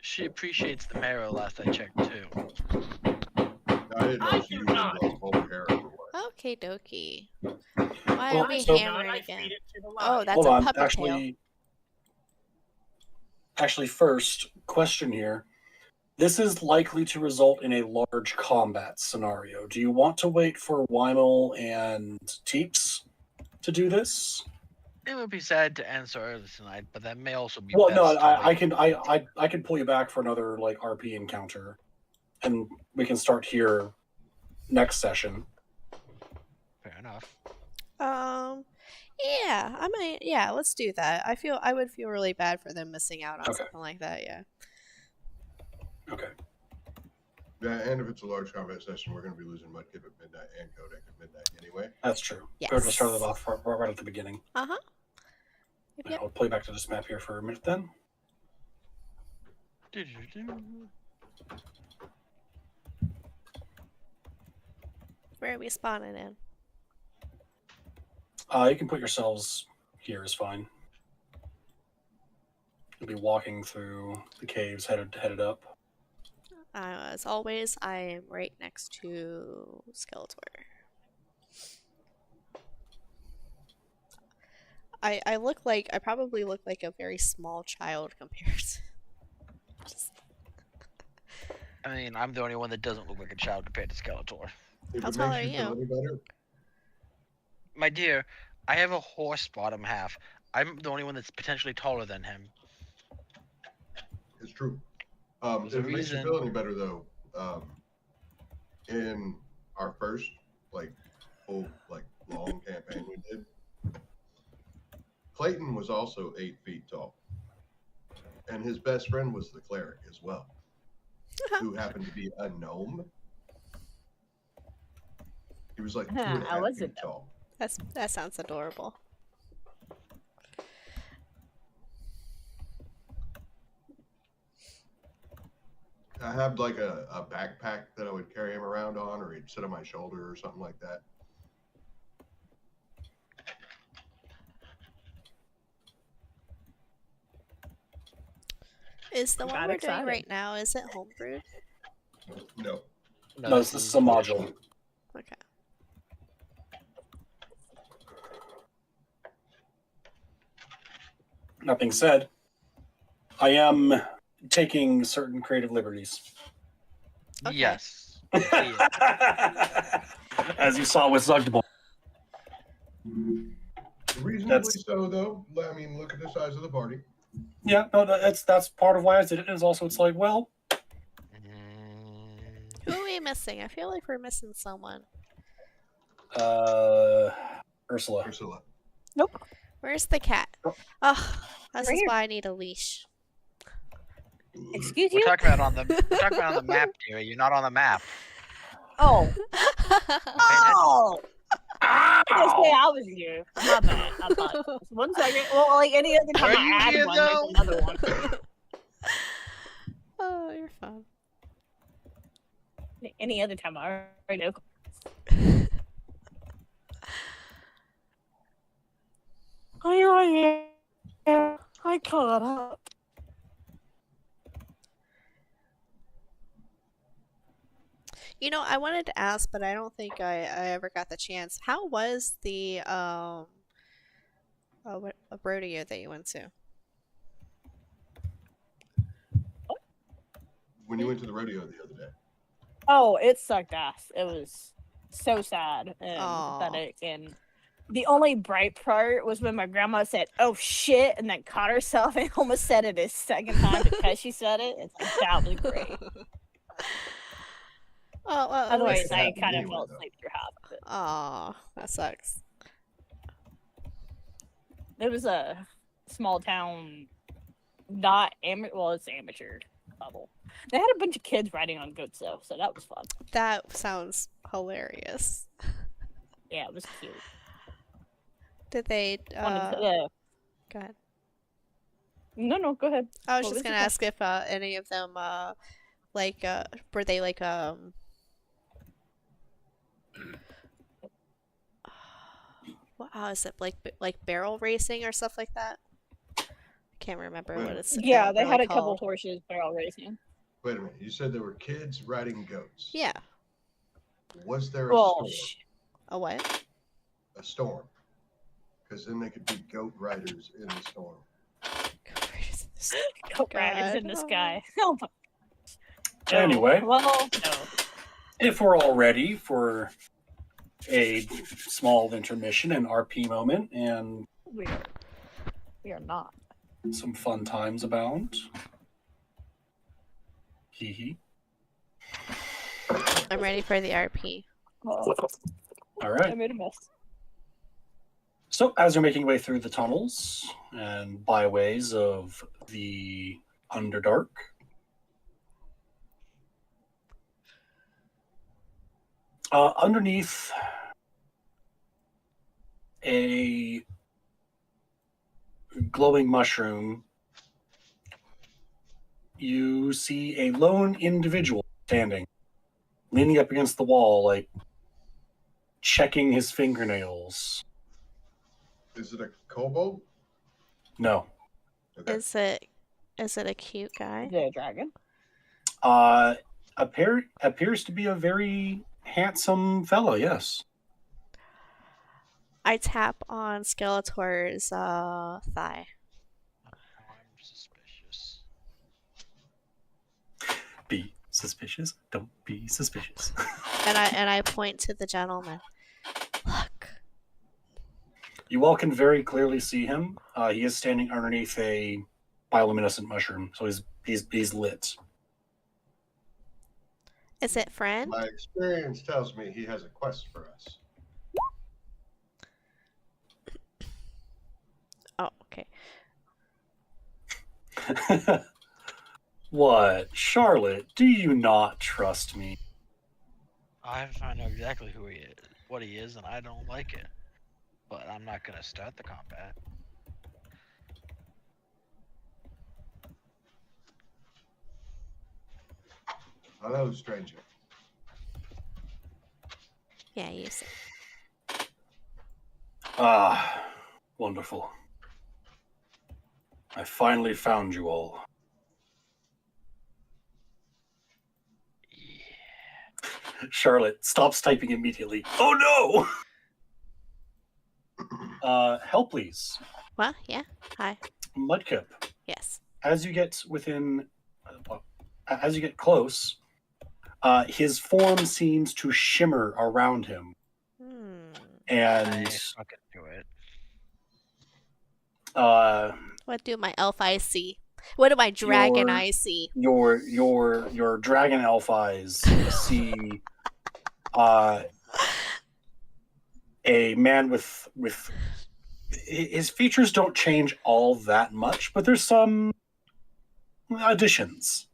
Speaker 2: She appreciates the marrow last I checked, too.
Speaker 5: I didn't know
Speaker 1: I
Speaker 5: she
Speaker 1: do
Speaker 5: used
Speaker 1: not.
Speaker 5: the whole hair or what.
Speaker 3: Okay, dokie. Why
Speaker 4: Well,
Speaker 3: are we
Speaker 4: so-
Speaker 3: hammering
Speaker 1: I
Speaker 3: again?
Speaker 1: feed it to the
Speaker 3: Oh,
Speaker 1: lion.
Speaker 3: that's
Speaker 4: Hold
Speaker 3: a
Speaker 4: on.
Speaker 3: puppy tail.
Speaker 4: Actually, first question here. This is likely to result in a large combat scenario. Do you want to wait for Weimel and Teeps to do this?
Speaker 2: It would be sad to end so early tonight, but that may also be
Speaker 4: Well,
Speaker 2: best
Speaker 4: no,
Speaker 2: to
Speaker 4: I can pull you back for another like RP encounter, and we can start here next session.
Speaker 2: Fair enough.
Speaker 3: Yeah, I might. Yeah, let's do that. I would feel really bad for them missing out on
Speaker 4: Okay.
Speaker 3: something like that. Yeah.
Speaker 4: Okay.
Speaker 5: Yeah, and if it's a large combat session, we're going to be losing Mudkip at midnight and Kodak at midnight anyway.
Speaker 4: That's true.
Speaker 3: Yes.
Speaker 4: Go to start it off right at the beginning.
Speaker 3: Uh huh. Yep.
Speaker 4: I'll play back to this map here for a minute then.
Speaker 3: Where are we spawning in?
Speaker 4: You can put yourselves here is fine. You'll be walking through the caves headed up.
Speaker 3: As always, I am right next to Skeletor. I probably look like a very small child compared to.
Speaker 2: I mean, I'm the only one that doesn't look like a child compared to Skeletor.
Speaker 5: If
Speaker 3: How
Speaker 5: it
Speaker 3: tall
Speaker 5: makes
Speaker 3: are
Speaker 5: you feel
Speaker 3: you?
Speaker 5: any better,
Speaker 2: My dear, I have a horse bottom half. I'm the only one that's potentially taller than him.
Speaker 5: it's true.
Speaker 2: There's a
Speaker 5: If it makes you
Speaker 2: reason-
Speaker 5: feel any better, though, in our first, full, long campaign we did, Clayton was also 8 feet tall. And his best friend was the cleric as well, who happened to be a gnome. He was like 2.5
Speaker 6: I was a
Speaker 5: feet tall.
Speaker 3: That sounds adorable.
Speaker 5: I had like a backpack that I would carry him around on, or he'd sit on my shoulder or something like that.
Speaker 3: Is the
Speaker 6: Got
Speaker 3: one we're
Speaker 6: excited.
Speaker 3: doing right now? Is it homebrewed?
Speaker 5: No.
Speaker 4: No, this is a module.
Speaker 3: Okay.
Speaker 4: That being said, I am taking certain creative liberties.
Speaker 3: Okay.
Speaker 2: Yes. Yeah.
Speaker 4: As you saw with Zugdball.
Speaker 5: Reasonably
Speaker 4: That's-
Speaker 5: so, though. I mean, look at the size of the party.
Speaker 4: Yeah, no, that's part of why I did it. Is also it's like, well,
Speaker 3: Who are we missing? I feel like we're missing someone.
Speaker 4: Ursula.
Speaker 5: Ursula.
Speaker 3: Where's the cat? Oh, this
Speaker 6: Right
Speaker 3: is
Speaker 6: here.
Speaker 3: why I need a leash.
Speaker 6: Excuse
Speaker 2: We're
Speaker 6: you?
Speaker 2: talking about on the map, dearie. You're not on the map.
Speaker 6: Oh.
Speaker 2: Okay,
Speaker 6: Oh! I say I was here. My bad. I apologize. 1 second. Well, like any other time
Speaker 2: Are
Speaker 6: I
Speaker 2: you
Speaker 6: add
Speaker 2: here,
Speaker 6: one,
Speaker 2: though?
Speaker 6: there's another one.
Speaker 3: Oh, you're fun.
Speaker 6: Any other time, I already know. I caught up.
Speaker 3: You know, I wanted to ask, but I don't think I ever got the chance. How was the a rodeo that you went to?
Speaker 5: When you went to the rodeo the other day.
Speaker 6: Oh, it sucked ass. It was so sad and
Speaker 3: Aw.
Speaker 6: pathetic. And the only bright part was when my grandma said, "Oh shit," and then caught herself and almost said it a second time because she said it. It's like, that was great.
Speaker 3: Oh, well, at
Speaker 6: Otherwise,
Speaker 3: least.
Speaker 6: I
Speaker 5: happened
Speaker 6: kind of
Speaker 5: anyway,
Speaker 6: fell
Speaker 5: though.
Speaker 6: asleep through half of it.
Speaker 3: Aw, that sucks.
Speaker 6: It was a small town, not amateur. Well, it's amateur level. They had a bunch of kids riding on goats though, so that was fun.
Speaker 3: That sounds hilarious.
Speaker 6: Yeah, it was cute.
Speaker 3: Did they?
Speaker 6: Wanted to,
Speaker 3: Go ahead.
Speaker 6: no, go ahead.
Speaker 3: I was
Speaker 6: What
Speaker 3: just
Speaker 6: was
Speaker 3: gonna
Speaker 6: your
Speaker 3: ask if any of them like were they like what is it like barrel racing or stuff like that? I can't remember what it's
Speaker 6: Yeah, they
Speaker 3: really
Speaker 6: had a couple
Speaker 3: called.
Speaker 6: horses barrel racing.
Speaker 5: Wait a minute. You said there were kids riding goats.
Speaker 3: Yeah,
Speaker 5: Was there a
Speaker 6: Well,
Speaker 5: storm?
Speaker 3: a what?
Speaker 5: A storm. Because then they could be goat riders in the storm.
Speaker 6: goat riders in the
Speaker 3: God.
Speaker 6: sky. Oh my. No.
Speaker 4: Anyway.
Speaker 6: Well, no.
Speaker 4: If we're all ready for a small intermission and RP moment and
Speaker 6: We are not.
Speaker 4: some fun times abound. Hee hee.
Speaker 3: I'm ready for the RP.
Speaker 6: Oh,
Speaker 4: All
Speaker 6: I
Speaker 4: right.
Speaker 6: made a mess.
Speaker 4: So, as you're making your way through the tunnels and byways of the Underdark, underneath a glowing mushroom, you see a lone individual standing, leaning up against the wall, like checking his fingernails.
Speaker 5: Is it a kobold?
Speaker 4: No.
Speaker 5: Okay.
Speaker 3: Is it a cute guy?
Speaker 6: Is it a dragon?
Speaker 4: Appears to be a very handsome fellow, yes.
Speaker 3: I tap on Skeletor's thigh.
Speaker 2: I'm suspicious.
Speaker 4: Be suspicious. Don't be suspicious.
Speaker 3: And I point to the gentleman. Look.
Speaker 4: You all can very clearly see him. He is standing underneath a bioluminescent mushroom, so he's lit.
Speaker 3: Is it friend?
Speaker 5: My experience tells me he has a quest for us.
Speaker 3: Oh, okay.
Speaker 4: What, Charlotte? Do you not trust me?
Speaker 2: I know exactly who he is, what he is, and I don't like it. But I'm not gonna start the combat.
Speaker 5: Hello, stranger.
Speaker 3: Yeah, you see.
Speaker 4: Ah, wonderful. I finally found you all.
Speaker 2: Yeah.
Speaker 4: Charlotte stops typing immediately. Oh no! Help, please.
Speaker 3: Well, yeah. Hi.
Speaker 4: Mudkip,
Speaker 3: Yes.
Speaker 4: as you get as you get close, his form seems to shimmer around him,
Speaker 3: Hmm.
Speaker 4: and
Speaker 2: I fucking do it.
Speaker 3: What do my elf eyes see? What do my dragon
Speaker 4: Your-
Speaker 3: eyes see?
Speaker 4: your dragon elf eyes see a man with his features don't change all that much, but there's some additions.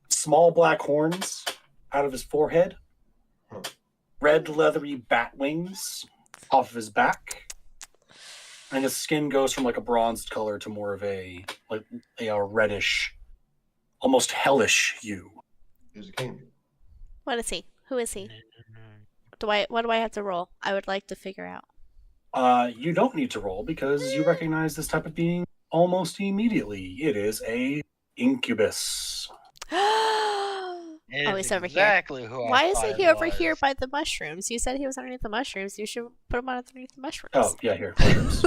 Speaker 4: Small black horns out of his forehead, red leathery bat wings off of his back, and his skin goes from like a bronzed color to more of a reddish, almost hellish hue.
Speaker 5: Here's a cane.
Speaker 3: What is he? Who is he? What do I have to roll? I would like to figure out.
Speaker 4: You don't need to roll because you recognize this type of being almost immediately. It is a incubus.
Speaker 3: Oh, he's over here.
Speaker 2: Exactly who I
Speaker 3: Why
Speaker 2: thought
Speaker 3: isn't he
Speaker 2: it
Speaker 3: over here
Speaker 2: was.
Speaker 3: by the mushrooms? You said he was underneath the mushrooms. You should put him underneath the mushrooms.
Speaker 4: Oh, yeah, here. Mushrooms.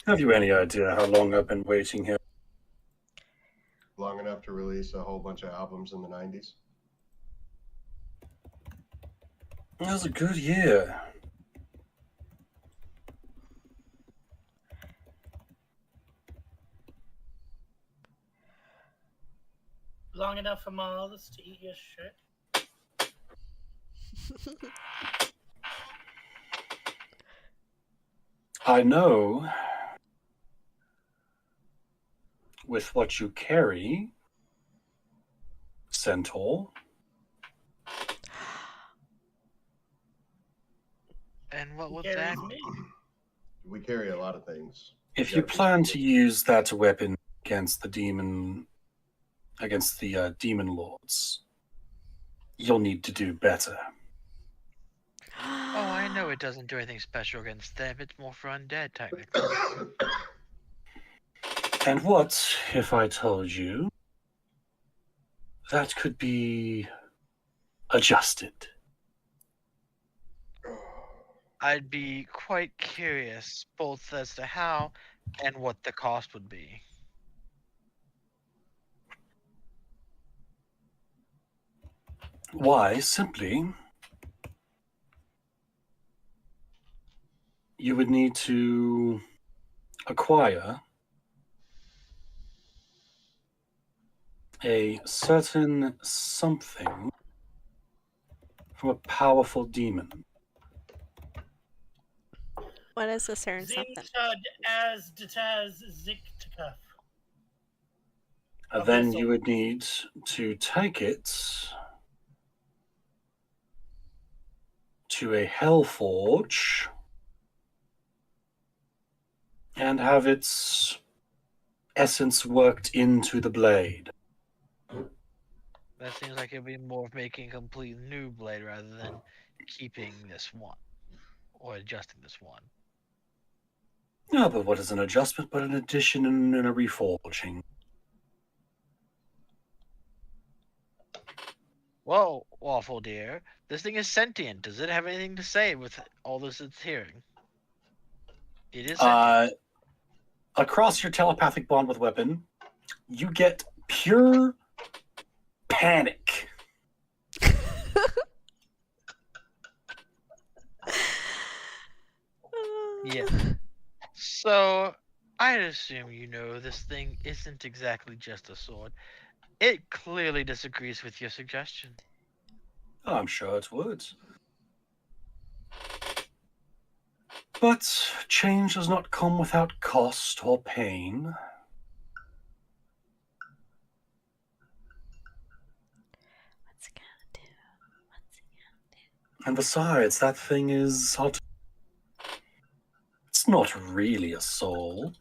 Speaker 4: Have you any idea how long I've been waiting here?
Speaker 5: Long enough to release a whole bunch of albums in the 90s.
Speaker 4: It was a good year.
Speaker 1: Long enough for moths to eat your shit.
Speaker 4: I know with what you carry, Centaur.
Speaker 2: And what would
Speaker 1: Carries
Speaker 2: that
Speaker 1: me.
Speaker 2: be?
Speaker 5: We carry a lot of things.
Speaker 4: If you plan to use that weapon against the demon, against the demon lords, you'll need to do better.
Speaker 2: Oh, I know it doesn't do anything special against them. It's more for undead, technically.
Speaker 4: And what if I told you that could be adjusted?
Speaker 2: I'd be quite curious both as to how and what the cost would be.
Speaker 4: Why, simply, you would need to acquire a certain something from a powerful demon.
Speaker 3: What is a certain something?
Speaker 1: Zinchad as Detaz Ziktakaf.
Speaker 4: Then you would need to take it to a Hellforge and have its essence worked into the blade.
Speaker 2: That seems like it'd be more of making a complete new blade rather than keeping this one. Or adjusting this one.
Speaker 4: No, but what is an adjustment but an addition and a reforging?
Speaker 2: Whoa, Waffle dear. This thing is sentient. Does it have anything to say with all this it's hearing? It is sentient.
Speaker 4: Across your telepathic bond with weapon, you get pure panic.
Speaker 2: Yeah. So, I'd assume you know this thing isn't exactly just a sword. It clearly disagrees with your suggestion.
Speaker 4: I'm sure it would. But change does not come without cost or pain.
Speaker 3: What's it gonna do? What's it gonna do?
Speaker 4: And besides, that thing is... It's not really a soul.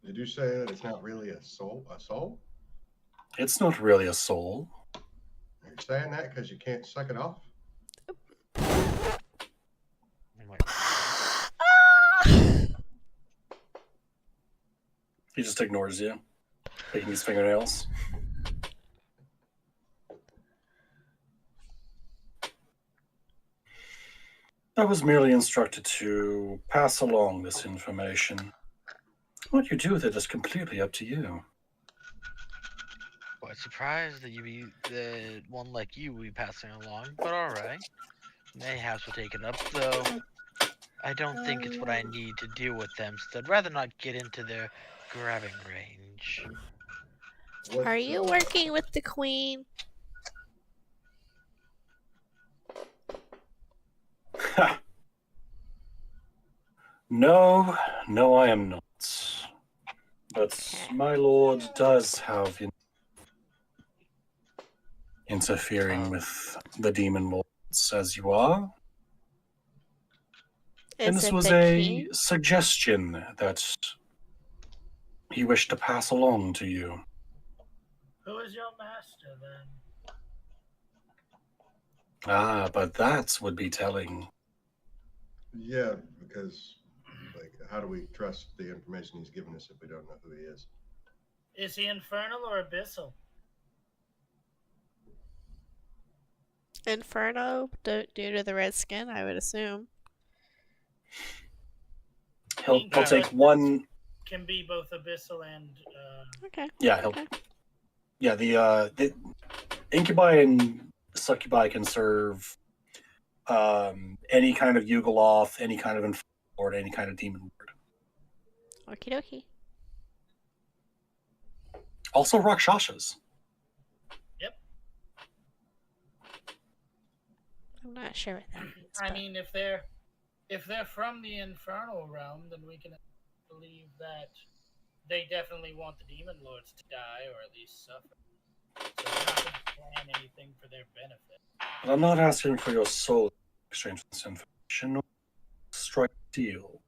Speaker 5: Did you say that it's not really a soul? A soul?
Speaker 4: It's not really a soul.
Speaker 5: Are you saying that because you can't suck it off?
Speaker 2: Oh my
Speaker 4: He just ignores you, picking his fingernails. I was merely instructed to pass along this information. What you do with it is completely up to you.
Speaker 2: Quite surprised that you be the one like you would be passing along, but alright. Mayhaps will take it up, though I don't think it's what I need to deal with them, so I'd rather not get into their grabbing range.
Speaker 3: Are you working with the queen?
Speaker 4: No, I am not. But my lord does have interfering with the demon lords as you are. And
Speaker 3: Is
Speaker 4: this
Speaker 3: it
Speaker 4: was
Speaker 3: the
Speaker 4: a
Speaker 3: king?
Speaker 4: suggestion that he wished to pass along to you.
Speaker 1: Who is your master then?
Speaker 4: Ah, but that would be telling.
Speaker 5: Yeah, because like, how do we trust the information he's given us if we don't know who he is?
Speaker 1: Is he infernal or abyssal?
Speaker 3: Inferno, due to the red skin, I would assume.
Speaker 4: He'll take one.
Speaker 1: Can be both abyssal and.
Speaker 3: Okay.
Speaker 4: Yeah,
Speaker 3: Okay.
Speaker 4: Yeah, the incubi and succubi can serve any kind of Yugoloth, any kind of infernal lord, any kind of demon lord.
Speaker 3: Okie dokie.
Speaker 4: Also Rakshasas.
Speaker 3: I'm not sure what that means.
Speaker 1: I
Speaker 3: but-
Speaker 1: mean, if they're from the infernal realm, then we can believe that they definitely want the demon lords to die or at least suffer. So we're not going to plan anything for their benefit.
Speaker 4: But I'm not asking for your soul in exchange for this information or strike a deal.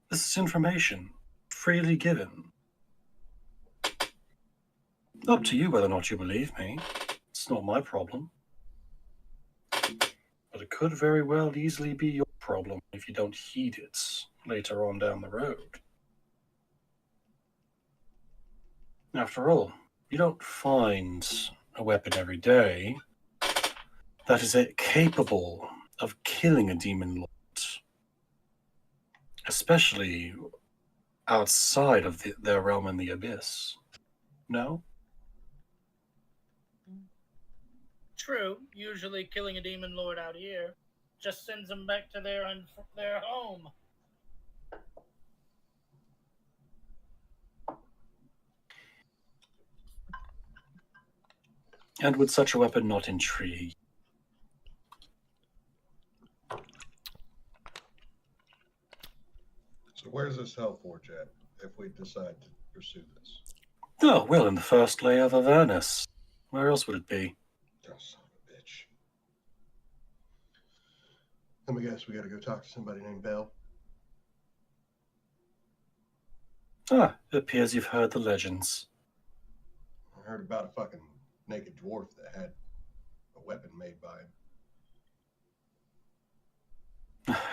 Speaker 4: This is information freely given. Up to you whether or not you believe me. It's not my problem. But it could very well easily be your problem if you don't heed it later on down the road. After all, you don't find a weapon every day that is capable of killing a demon lord, especially outside of their realm in the abyss. No?
Speaker 1: True, usually killing a demon lord out here just sends them back to their home.
Speaker 4: And would such a weapon not intrigue?
Speaker 5: So where's this Hellforge at if we decide to pursue this?
Speaker 4: Oh, well, in the first layer of Avernus. Where else would it be?
Speaker 5: Oh, son of a bitch. Let me guess, we gotta go talk to somebody named Bell.
Speaker 4: Ah, it appears you've heard the legends.
Speaker 5: I heard about a fucking naked dwarf that had a weapon made by him.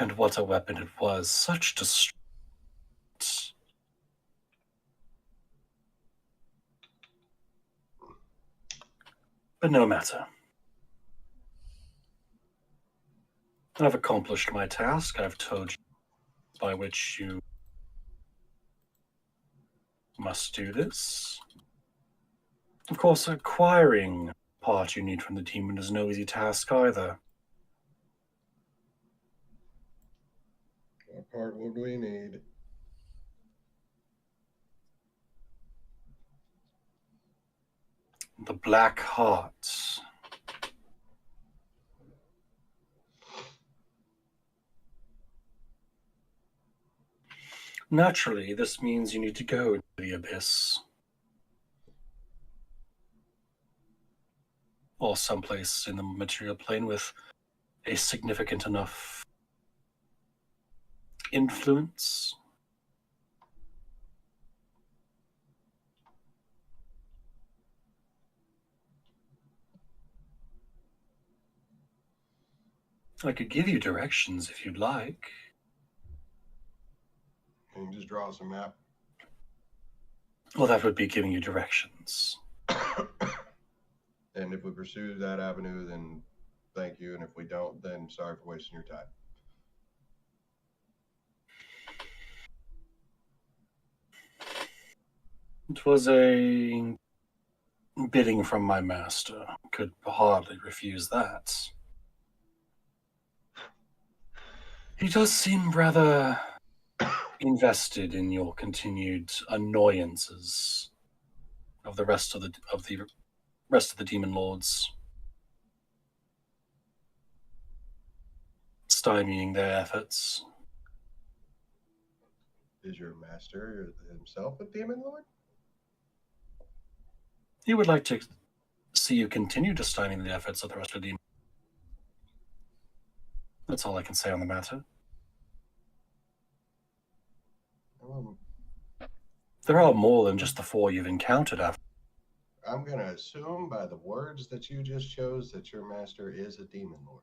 Speaker 4: And what a weapon it was. Such destruction. But no matter. I've accomplished my task. I've told you by which you must do this. Of course, acquiring part you need from the demon is no easy task either.
Speaker 5: What part would we need?
Speaker 4: The Black Heart. Naturally, this means you need to go into the abyss. Or someplace in the material plane with a significant enough influence. I could give you directions if you'd like.
Speaker 5: Can you just draw us a map?
Speaker 4: Well, that would be giving you directions.
Speaker 5: And if we pursue that avenue, then thank you. And if we don't, then sorry for wasting your time.
Speaker 4: It was a bidding from my master. Could hardly refuse that. He does seem rather invested in your continued annoyances of the rest of the demon lords, stymieing their efforts.
Speaker 5: Is your master himself a demon lord?
Speaker 4: He would like to see you continue to stymie the efforts of the rest of the demons. That's all I can say on the matter.
Speaker 5: Um,
Speaker 4: There are more than just the 4 you've encountered after.
Speaker 5: I'm going to assume by the words that you just chose that your master is a demon lord.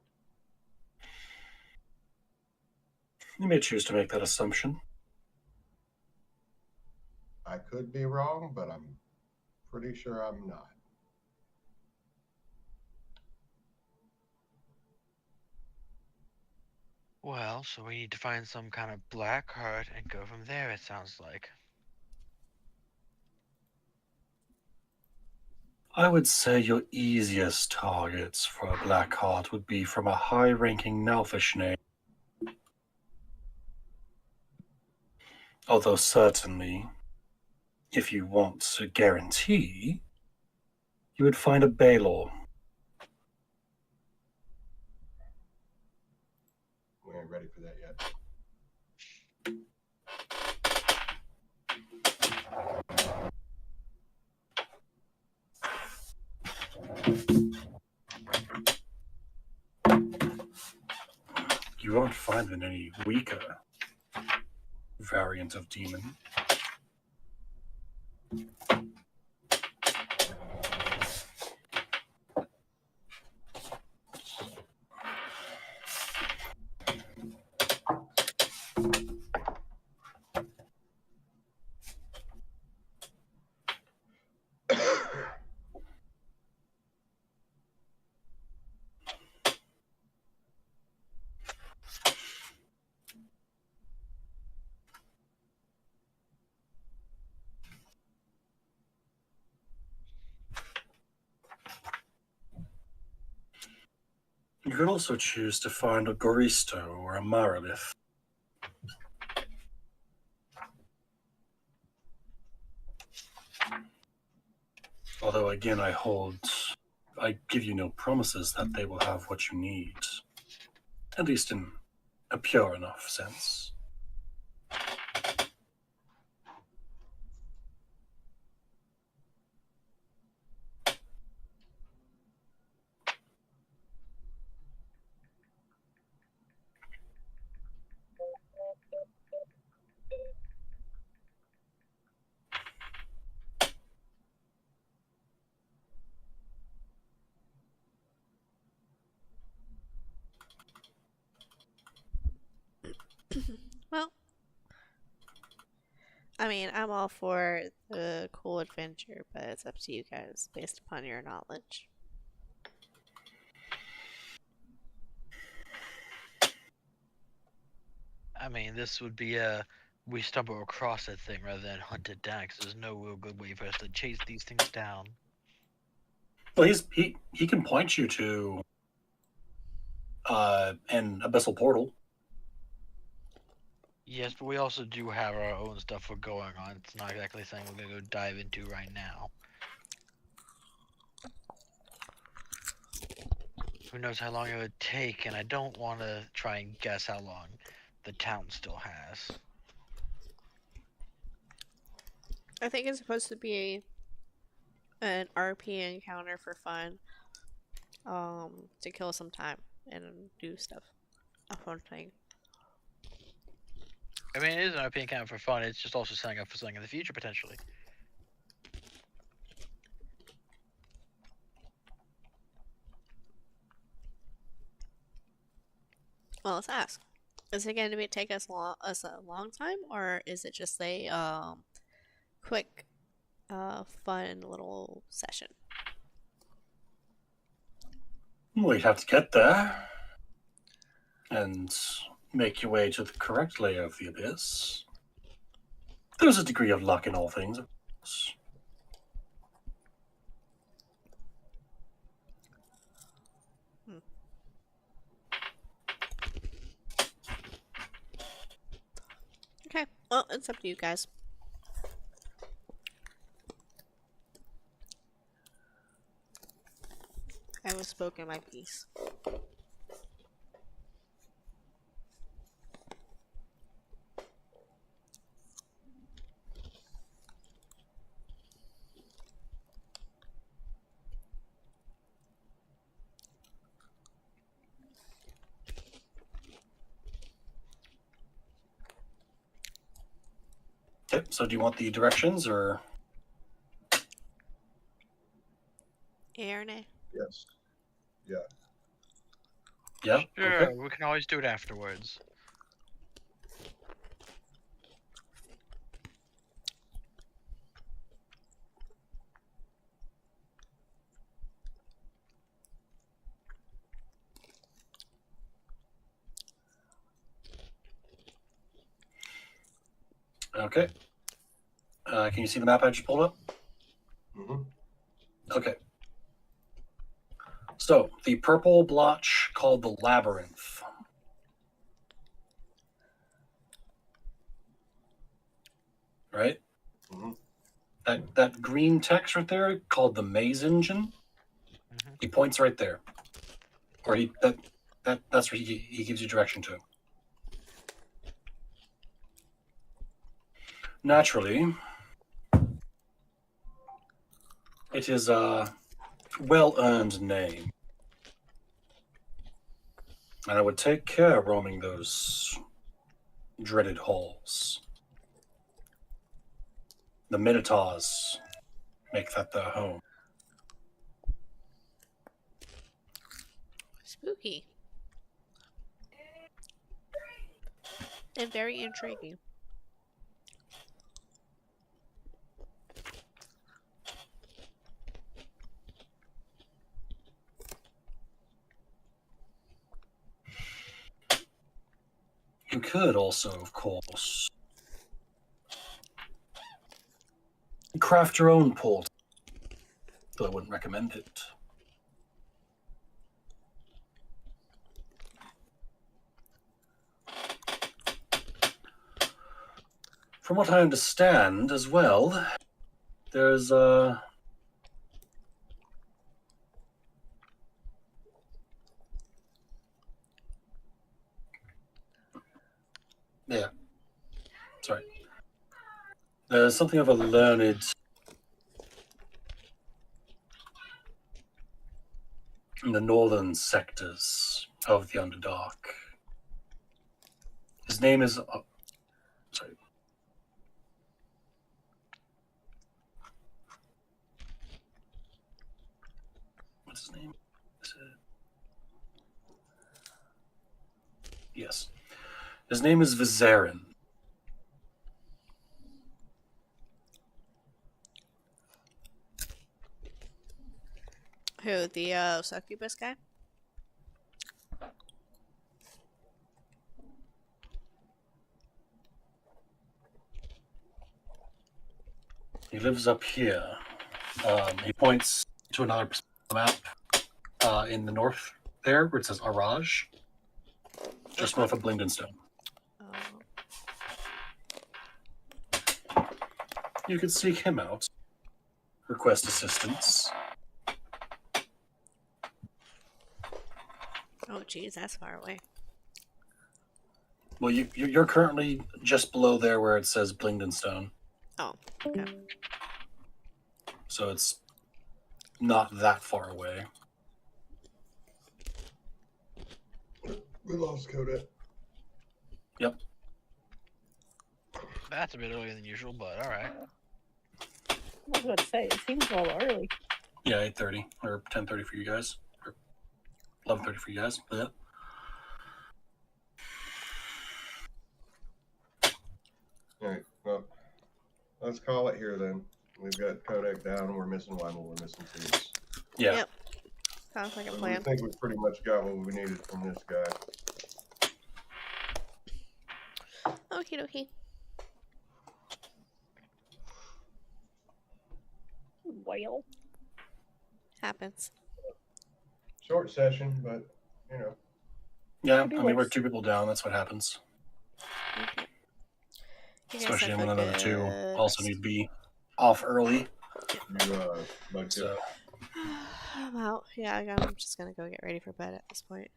Speaker 4: You may choose to make that assumption.
Speaker 5: I could be wrong, but I'm pretty sure I'm not.
Speaker 2: Well, so we need to find some kind of black heart and go from there, it sounds like.
Speaker 4: I would say your easiest targets for a black heart would be from a high-ranking Nalfish name. Although certainly, if you want a guarantee, you would find a Baelor.
Speaker 5: We ain't ready for that yet.
Speaker 4: You won't find an any weaker variant of demon. You could also choose to find a Goristo or a Maralith. Although again, I give you no promises that they will have what you need. At least in a pure enough sense.
Speaker 3: Well, I mean, I'm all for the cool adventure, but it's up to you guys based upon your knowledge.
Speaker 2: I mean, this would be we stumble across that thing rather than hunt it down, because there's no real good way for us to chase these things down.
Speaker 4: Well, he can point you to an abyssal portal.
Speaker 2: Yes, but we also do have our own stuff we're going on. It's not exactly something we're gonna go dive into right now. Who knows how long it would take, and I don't want to try and guess how long the town still has.
Speaker 3: I think it's supposed to be an RP encounter for fun. To kill some time and do stuff. A fun thing.
Speaker 2: I mean, it is an RP encounter for fun. It's just also setting up for something in the future, potentially.
Speaker 3: Well, let's ask. Is it going to take us a long time, or is it just a quick, fun little session?
Speaker 4: Well, you'd have to get there and make your way to the correct layer of the abyss. There's a degree of luck in all things, of course.
Speaker 3: Okay, well, it's up to you guys. I was spoken my piece.
Speaker 4: Okay, so do you want the directions or?
Speaker 3: Yeah or nay?
Speaker 5: Yes.
Speaker 4: Yeah.
Speaker 2: Sure,
Speaker 4: Okay.
Speaker 2: we can always do it afterwards.
Speaker 4: Okay. Can you see the map I just pulled up?
Speaker 5: Mm-hmm.
Speaker 4: Okay. So the purple blotch called the Labyrinth. Right?
Speaker 5: Mm-hmm.
Speaker 4: That green text right there called the Maze Engine.
Speaker 2: Mhm.
Speaker 4: He points right there. Or that's where he gives you direction to. Naturally, it is a well-earned name. And I would take care roaming those dreaded halls. The Minotaurs make that their home.
Speaker 3: Spooky. And very intriguing.
Speaker 4: You could also, of course, craft your own portal, though I wouldn't recommend it. From what I understand as well, there's yeah. Sorry. There's something of a learned in the northern sectors of the Underdark. His name is sorry. What's his name? Is it... Yes. His name is Vizarin.
Speaker 3: Who, the succubus guy?
Speaker 4: He lives up here. He points to another map in the north there where it says Araj, just north of Blingdenstone. You could seek him out, request assistance.
Speaker 3: Oh, geez, that's far away.
Speaker 4: Well, you're currently just below there where it says Blingdenstone,
Speaker 3: Oh, okay.
Speaker 4: so it's not that far away.
Speaker 5: We lost Kodak.
Speaker 4: Yep.
Speaker 2: That's a bit earlier than usual, but alright.
Speaker 6: I was about to say, it seems a little early.
Speaker 4: Yeah, 8:30 or 10:30 for you guys, or 11:30 for you guys. Yeah.
Speaker 5: All right. Well, let's call it here then. We've got Kodak down. We're missing Weimel. We're missing Thebes.
Speaker 4: Yeah.
Speaker 3: Yep. Sounds like a
Speaker 5: I
Speaker 3: plan.
Speaker 5: think we've pretty much got what we needed from this guy.
Speaker 3: Okie dokie.
Speaker 6: Whale.
Speaker 3: Happens.
Speaker 5: Short session, but you know.
Speaker 4: Yeah,
Speaker 6: Maybe
Speaker 4: I mean, we're
Speaker 6: let's-
Speaker 4: 2 people down. That's what happens.
Speaker 3: Okay. You guys
Speaker 4: Especially
Speaker 3: have
Speaker 4: when
Speaker 3: a
Speaker 4: another 2
Speaker 3: good
Speaker 4: also
Speaker 3: rest.
Speaker 4: need to be off early.
Speaker 5: You like
Speaker 4: So,
Speaker 3: I'm out. Yeah, I'm just gonna go get ready for bed at this point.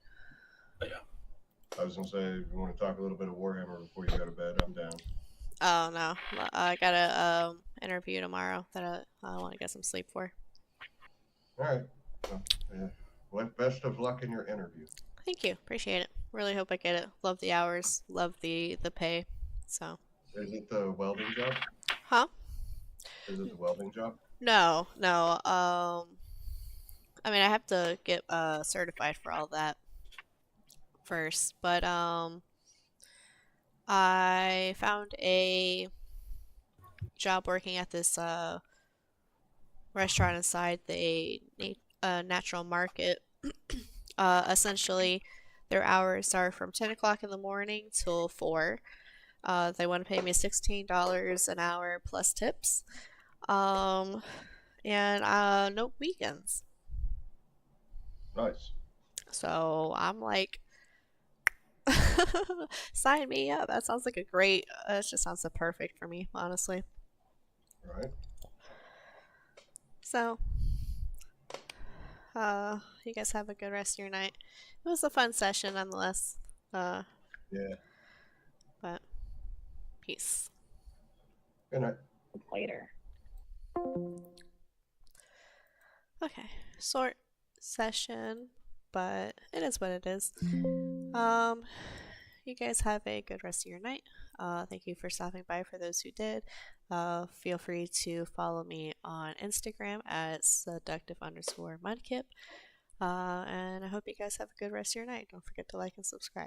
Speaker 5: I was gonna say, if you want to talk a little bit of Warhammer before you go to bed, I'm down.
Speaker 3: Oh no, I got a interview tomorrow that I want to get some sleep for.
Speaker 5: All right. Well, yeah. Well, best of luck in your interview.
Speaker 3: Thank you, appreciate it. Really hope I get it. Love the hours, love the pay. So
Speaker 5: Is it the welding job?
Speaker 3: Huh?
Speaker 5: Is it the welding job?
Speaker 3: No, no. I mean, I have to get certified for all that first, but I found a job working at this restaurant inside the natural market. Essentially, their hours are from 10 o'clock in the morning till 4. They want to pay me $16 an hour plus tips. And no weekends.
Speaker 5: Nice.
Speaker 3: So I'm like, sign me up. That sounds like a great. It just sounds so perfect for me, honestly.
Speaker 5: Right.
Speaker 3: So, you guys have a good rest of your night. It was a fun session, nonetheless.
Speaker 5: Yeah.
Speaker 3: But peace.
Speaker 5: Good night.
Speaker 6: Later.
Speaker 3: Okay, short session, but it is what it is. You guys have a good rest of your night. Thank you for stopping by. For those who did, feel free to follow me on Instagram at seductive_mudkip. And I hope you guys have a good rest of your night. Don't forget to like and subscribe.